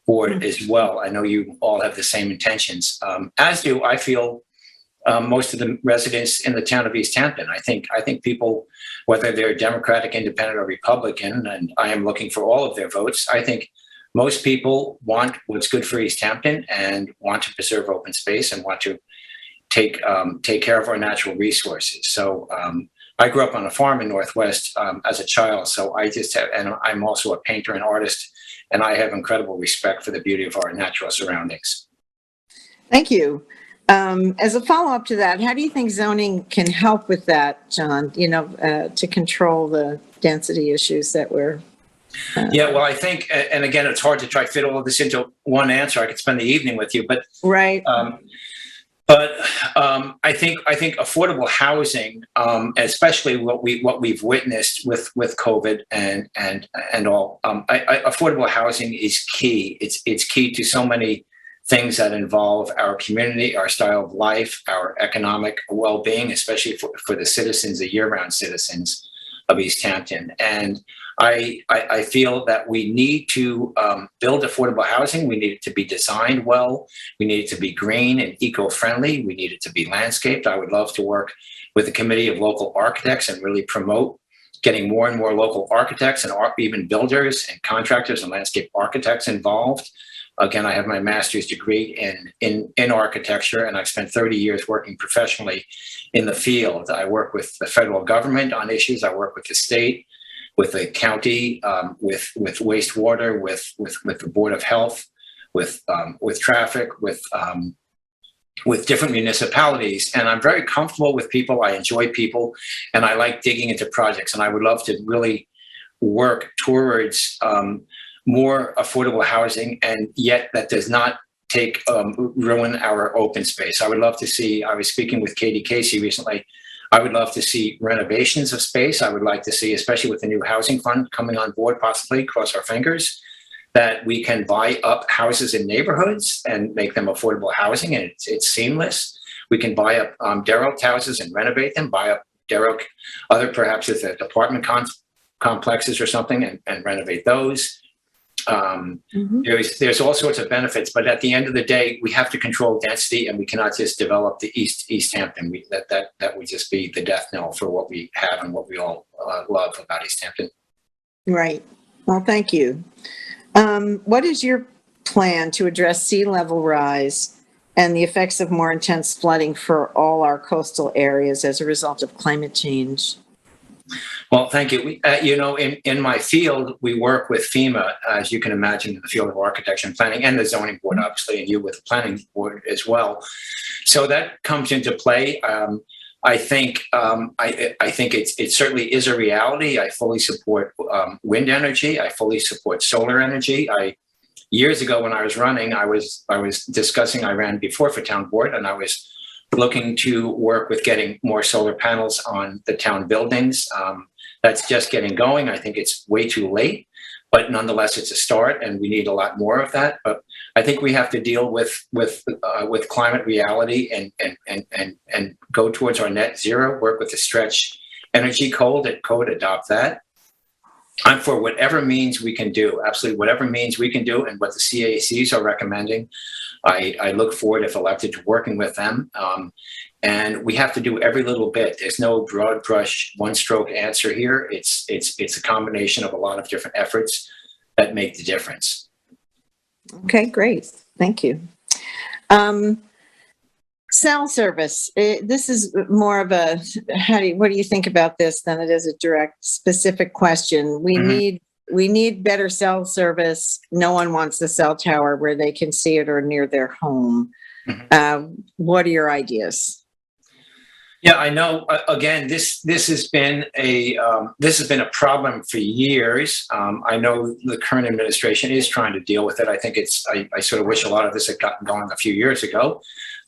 board as well. I know you all have the same intentions, as do, I feel, most of the residents in the town of East Hampton. I think people, whether they're Democratic, Independent, or Republican, and I am looking for all of their votes, I think most people want what's good for East Hampton and want to preserve open space and want to take care of our natural resources. So I grew up on a farm in Northwest as a child, so and I'm also a painter and artist, and I have incredible respect for the beauty of our natural surroundings. Thank you. As a follow-up to that, how do you think zoning can help with that, John, to control the density issues that we're... Yeah, well, I think, and again, it's hard to try to fit all of this into one answer. I could spend the evening with you, but... Right. I think affordable housing, especially what we've witnessed with COVID and all, affordable housing is key. It's key to so many things that involve our community, our style of life, our economic well-being, especially for the citizens, the year-round citizens of East Hampton. And I feel that we need to build affordable housing. We need it to be designed well. We need it to be green and eco-friendly. We need it to be landscaped. I would love to work with a committee of local architects and really promote getting more and more local architects and even builders and contractors and landscape architects involved. Again, I have my master's degree in architecture, and I've spent 30 years working professionally in the field. I work with the federal government on issues. I work with the state, with the county, with wastewater, with the Board of Health, with traffic, with different municipalities. And I'm very comfortable with people. I enjoy people, and I like digging into projects. And I would love to really work towards more affordable housing, and yet that does not ruin our open space. I would love to see, I was speaking with Cate Casey recently, I would love to see renovations of space. I would like to see, especially with the new housing fund coming on board, possibly, cross our fingers, that we can buy up houses in neighborhoods and make them affordable housing, and it's seamless. We can buy up derelict houses and renovate them, buy up derelict, other perhaps with apartment complexes or something, and renovate those. There's all sorts of benefits, but at the end of the day, we have to control density, and we cannot just develop the East Hampton. That would just be the death knell for what we have and what we all love about East Hampton. Right. Well, thank you. What is your plan to address sea level rise and the effects of more intense flooding for all our coastal areas as a result of climate change? Well, thank you. In my field, we work with FEMA, as you can imagine, in the field of architecture and planning, and the zoning board, obviously, and you with the planning board as well. So that comes into play. I think it certainly is a reality. I fully support wind energy. I fully support solar energy. Years ago, when I was running, I was discussing. I ran before for town board, and I was looking to work with getting more solar panels on the town buildings. That's just getting going. I think it's way too late, but nonetheless, it's a start, and we need a lot more of that. But I think we have to deal with climate reality and go towards our net zero. Work with the stretch energy code, adopt that. I'm for whatever means we can do, absolutely whatever means we can do, and what the CACs are recommending. I look forward, if elected, to working with them. And we have to do every little bit. There's no broad brush, one stroke answer here. It's a combination of a lot of different efforts that make the difference. Okay, great. Thank you. Cell service. This is more of a, what do you think about this than it is a direct, specific question. We need better cell service. No one wants a cell tower where they can see it or near their home. What are your ideas? Yeah, I know. Again, this has been a problem for years. I know the current administration is trying to deal with it. I think I sort of wish a lot of this had gotten going a few years ago.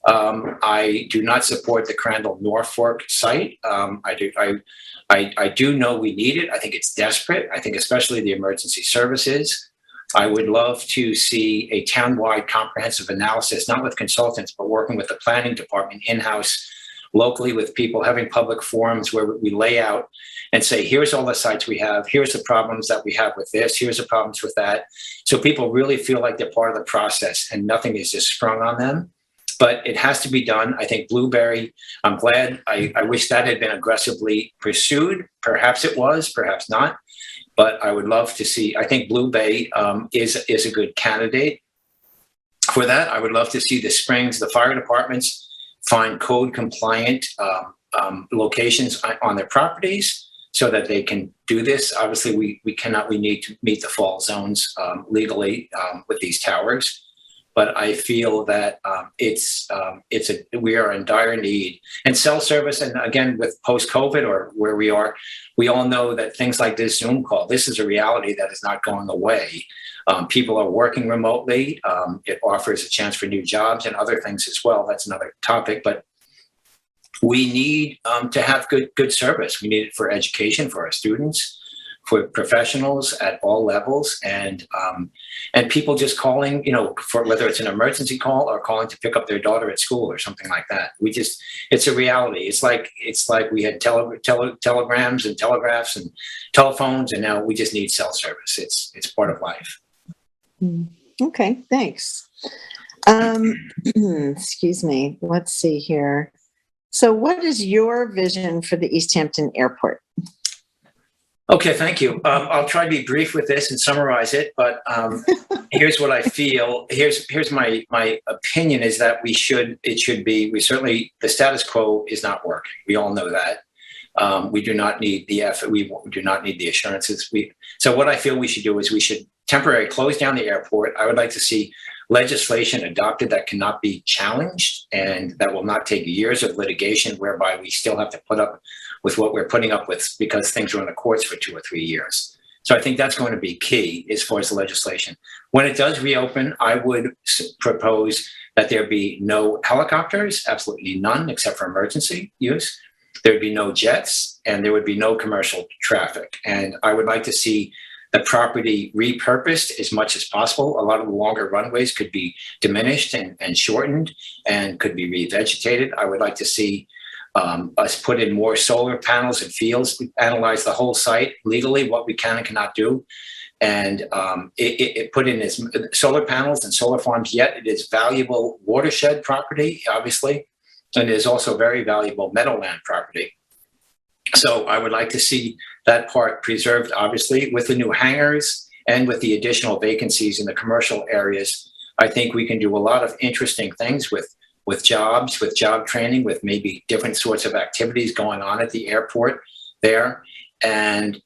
I do not support the Crandall Norfolk site. I do know we need it. I think it's desperate. I think especially the emergency services. I would love to see a town-wide comprehensive analysis, not with consultants, but working with the planning department in-house, locally with people, having public forums where we lay out and say, here's all the sites we have, here's the problems that we have with this, here's the problems with that. So people really feel like they're part of the process and nothing is just sprung on them. But it has to be done. I think Blueberry, I'm glad, I wish that had been aggressively pursued. Perhaps it was, perhaps not. But I would love to see, I think Blue Bay is a good candidate for that. I would love to see the Springs, the fire departments find code compliant locations on their properties so that they can do this. Obviously, we need to meet the fall zones legally with these towers. But I feel that we are in dire need. And cell service, and again, with post-COVID or where we are, we all know that things like this Zoom call, this is a reality that is not going away. People are working remotely. It offers a chance for new jobs and other things as well. That's another topic, but we need to have good service. We need it for education, for our students, for professionals at all levels, and people just calling, for whether it's an emergency call or calling to pick up their daughter at school or something like that. It's a reality. It's like we had telegrams and telegraphs and telephones, and now we just need cell service. It's part of life. Okay, thanks. Excuse me. Let's see here. So what is your vision for the East Hampton Airport? Okay, thank you. I'll try to be brief with this and summarize it, but here's what I feel. Here's my opinion is that the status quo is not working. We all know that. We do not need the effort. We do not need the assurances. So what I feel we should do is we should temporarily close down the airport. I would like to see legislation adopted that cannot be challenged and that will not take years of litigation whereby we still have to put up with what we're putting up with because things are in the courts for 2 or 3 years. So I think that's going to be key as far as the legislation. When it does reopen, I would propose that there be no helicopters, absolutely none, except for emergency use. There'd be no jets, and there would be no commercial traffic. And I would like to see the property repurposed as much as possible. A lot of the longer runways could be diminished and shortened and could be revegetated. I would like to see us put in more solar panels and fields. We analyze the whole site legally, what we can and cannot do. And it put in as solar panels and solar farms, yet it is valuable watershed property, obviously, and it is also very valuable meadowland property. So I would like to see that part preserved, obviously, with the new hangars and with the additional vacancies in the commercial areas. I think we can do a lot of interesting things with jobs, with job training, with maybe different sorts of activities going on at the airport there, and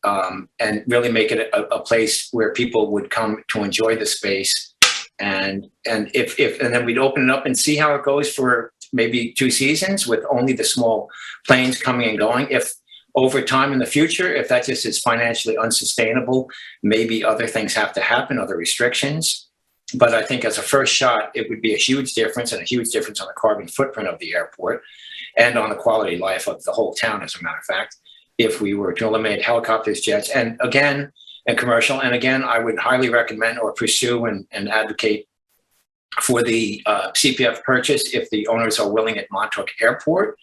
really make it a place where people would come to enjoy the space. And then we'd open it up and see how it goes for maybe 2 seasons with only the small planes coming and going. If over time in the future, if that just is financially unsustainable, maybe other things have to happen, other restrictions. But I think as a first shot, it would be a huge difference, and a huge difference on the carbon footprint of the airport and on the quality of life of the whole town, as a matter of fact, if we were to eliminate helicopters, jets, and commercial. And again, I would highly recommend or pursue and advocate for the CPF purchase if the owners are willing at Montauk Airport,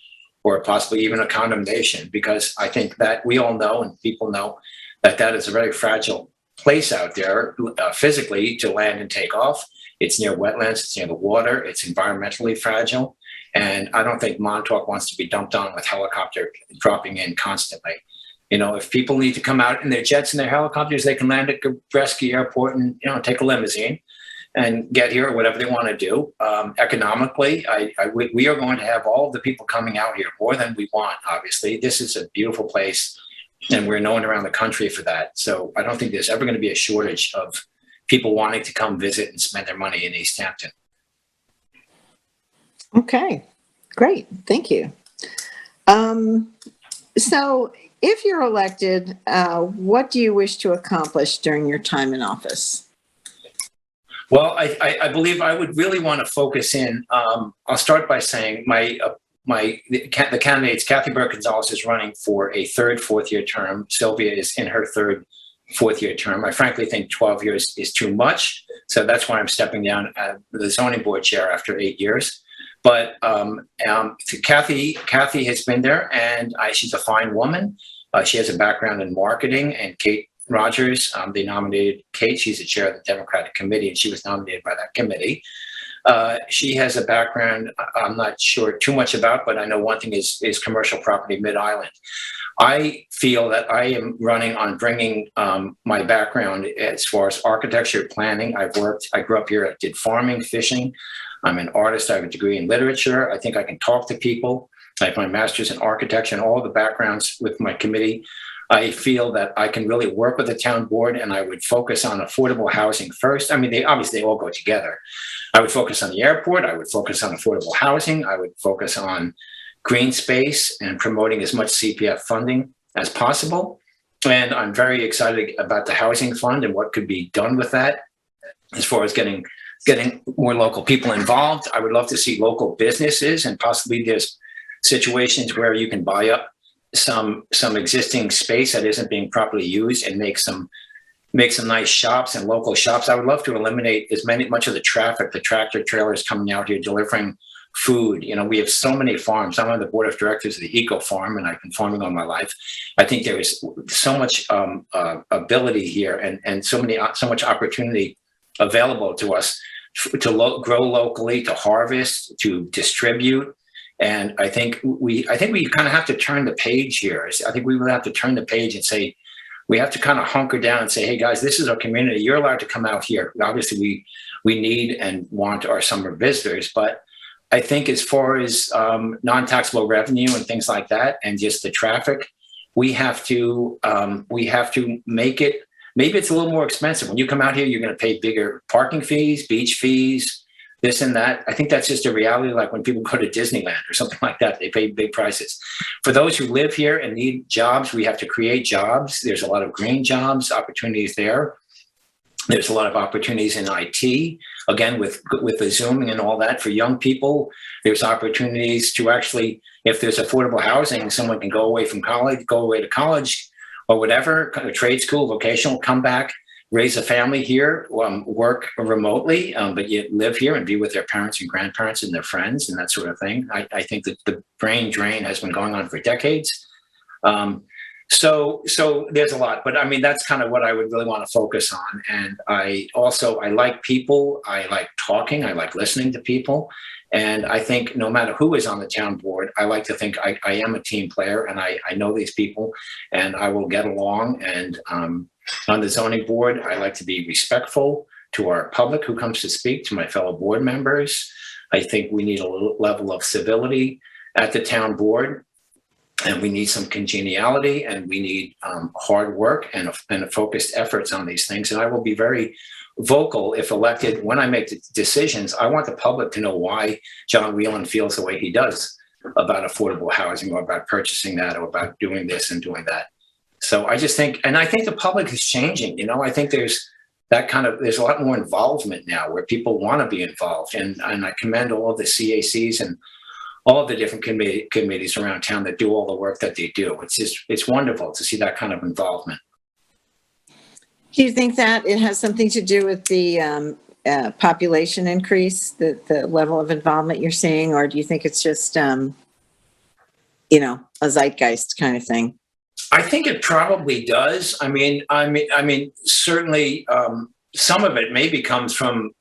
or possibly even a condemnation, because I think that we all know and people know that that is a very fragile place out there physically to land and take off. It's near wetlands, it's near the water, it's environmentally fragile. And I don't think Montauk wants to be dumped on with helicopter dropping in constantly. You know, if people need to come out in their jets and their helicopters, they can land at Gabreski Airport and, take a limousine and get here, or whatever they want to do. Economically, we are going to have all of the people coming out here, more than we want, obviously. This is a beautiful place, and we're known around the country for that. So I don't think there's ever going to be a shortage of people wanting to come visit and spend their money in East Hampton. Okay, great. Thank you. So if you're elected, what do you wish to accomplish during your time in office? Well, I believe I would really want to focus in. I'll start by saying the candidates, Kathee Burke-Gonzalez is running for a third fourth-year term. Sylvia is in her third fourth-year term. I frankly think 12 years is too much. So that's why I'm stepping down as the zoning board chair after 8 years. But Kathee has been there, and she's a fine woman. She has a background in marketing, and Cate Rogers, they nominated Cate. She's the chair of the Democratic Committee, and she was nominated by that committee. She has a background I'm not sure too much about, but I know one thing is commercial property mid-island. I feel that I am running on bringing my background as far as architecture, planning. I grew up here, I did farming, fishing. I'm an artist, I have a degree in literature. I think I can talk to people. I have my master's in architecture and all the backgrounds with my committee. I feel that I can really work with the town board, and I would focus on affordable housing first. I mean, they all go together. I would focus on the airport. I would focus on affordable housing. I would focus on green space and promoting as much CPF funding as possible. And I'm very excited about the housing fund and what could be done with that as far as getting more local people involved. I would love to see local businesses, and possibly there's situations where you can buy up some existing space that isn't being properly used and make some nice shops and local shops. I would love to eliminate much of the traffic, the tractor trailers coming out here delivering food. We have so many farms. I'm on the board of directors of the Eco Farm, and I've been farming all my life. I think there is so much ability here, and so much opportunity available to us to grow locally, to harvest, to distribute. And I think we kind of have to turn the page here. I think we will have to turn the page and say, we have to kind of hunker down and say, hey guys, this is our community. You're allowed to come out here. Obviously we need and want our summer visitors, but I think as far as non-taxable revenue and things like that, and just the traffic, we have to make it, maybe it's a little more expensive. When you come out here, you're going to pay bigger parking fees, beach fees, this and that. I think that's just a reality. Like when people go to Disneyland or something like that, they pay big prices. For those who live here and need jobs, we have to create jobs. There's a lot of green jobs, opportunities there. There's a lot of opportunities in IT, again, with the Zooming and all that. For young people, there's opportunities to actually, if there's affordable housing, someone can go away to college, or whatever, kind of trade school, vocational, come back, raise a family here, work remotely, but yet live here and be with their parents and grandparents and their friends and that sort of thing. I think that the brain drain has been going on for decades. So there's a lot, but I mean, that's kind of what I would really want to focus on. And I like people. I like talking. I like listening to people. And I think no matter who is on the town board, I like to think I am a team player, and I know these people and I will get along. And on the zoning board, I like to be respectful to our public who comes to speak, to my fellow board members. I think we need a little level of civility at the town board, and we need some congeniality, and we need hard work and a focused efforts on these things. And I will be very vocal if elected. When I make the decisions, I want the public to know why John Whelan feels the way he does about affordable housing, or about purchasing that, or about doing this and doing that. So I just think, and I think the public is changing. You know, I think there's a lot more involvement now where people want to be involved. And I commend all of the CACs and all of the different committees around town that do all the work that they do. It's wonderful to see that kind of involvement. Do you think that it has something to do with the population increase, the level of involvement you're seeing, or do you think it's just, a zeitgeist kind of thing? I think it probably does. I mean, certainly some of it maybe comes from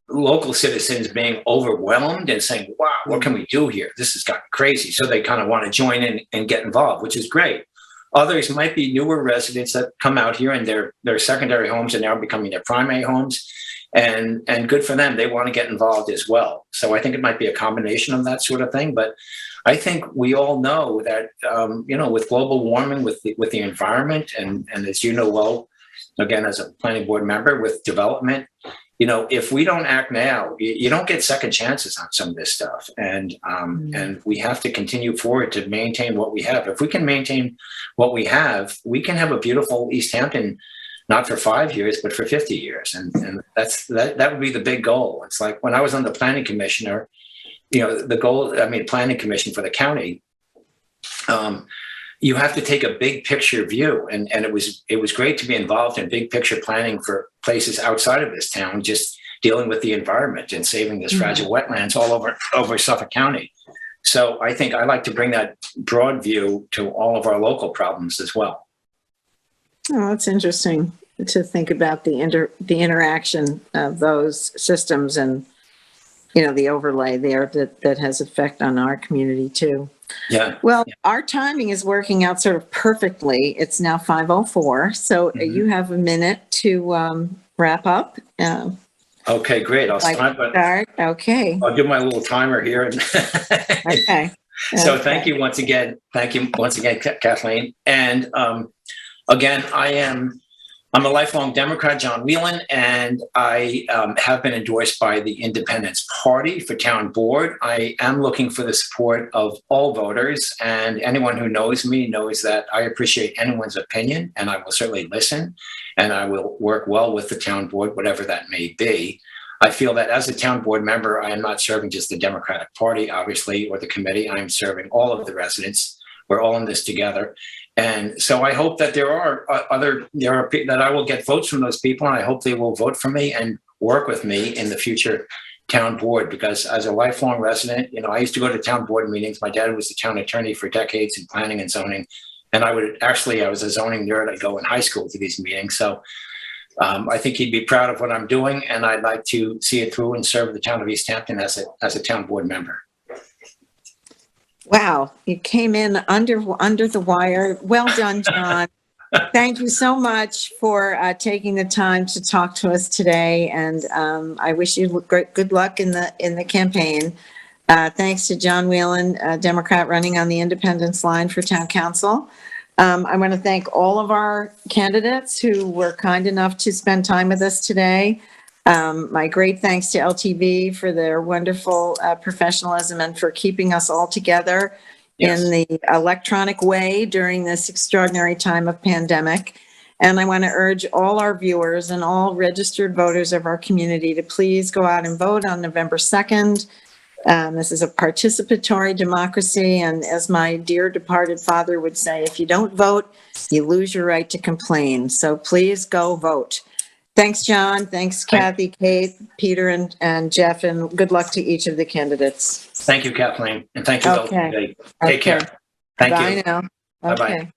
local citizens being overwhelmed and saying, wow, what can we do here? This has gotten crazy. So they kind of want to join in and get involved, which is great. Others might be newer residents that come out here and their secondary homes are now becoming their primary homes, and good for them. They want to get involved as well. So I think it might be a combination of that sort of thing. But I think we all know that, with global warming, with the environment, and as you know well, again, as a planning board member, with development, if we don't act now, you don't get second chances on some of this stuff. And we have to continue forward to maintain what we have. If we can maintain what we have, we can have a beautiful East Hampton, not for 5 years, but for 50 years. And that would be the big goal. It's like when I was on the planning commissioner, the goal, planning commission for the county, you have to take a big picture view. And it was great to be involved in big picture planning for places outside of this town, just dealing with the environment and saving this fragile wetlands all over Suffolk County. So I think I like to bring that broad view to all of our local problems as well. Oh, that's interesting to think about the interaction of those systems and, the overlay there that has effect on our community too. Yeah. Well, our timing is working out sort of perfectly. It's now 5:04, so you have a minute to wrap up. Okay, great. I'll start. Okay. I'll give my little timer here. Okay. So thank you once again. Thank you once again, Kathleen. And again, I'm a lifelong Democrat, John Whelan, and I have been endorsed by the Independence Party for town board. I am looking for the support of all voters, and anyone who knows me knows that I appreciate anyone's opinion, and I will certainly listen, and I will work well with the town board, whatever that may be. I feel that as a town board member, I am not serving just the Democratic Party, obviously, or the committee. I am serving all of the residents. We're all in this together. And so I hope that there are that I will get votes from those people, and I hope they will vote for me and work with me in the future town board, because as a lifelong resident, I used to go to town board meetings. My dad was the town attorney for decades in planning and zoning. And I was a zoning nerd. I'd go in high school to these meetings. So I think he'd be proud of what I'm doing, and I'd like to see it through and serve the town of East Hampton as a town board member. Wow, you came in under the wire. Well done, John. Thank you so much for taking the time to talk to us today, and I wish you good luck in the campaign. Thanks to John Whelan, a Democrat running on the Independence line for town council. I want to thank all of our candidates who were kind enough to spend time with us today. My great thanks to LTV for their wonderful professionalism and for keeping us all together in the electronic way during this extraordinary time of pandemic. And I want to urge all our viewers and all registered voters of our community to please go out and vote on November 2nd. This is a participatory democracy, and as my dear departed father would say, if you don't vote, you lose your right to complain. So please go vote. Thanks, John. Thanks, Kathy, Cate, Peter, and Jeff, and good luck to each of the candidates. Thank you, Kathleen, and thank you all Okay. today. Take care. Thank you. Bye now. Bye-bye. Okay.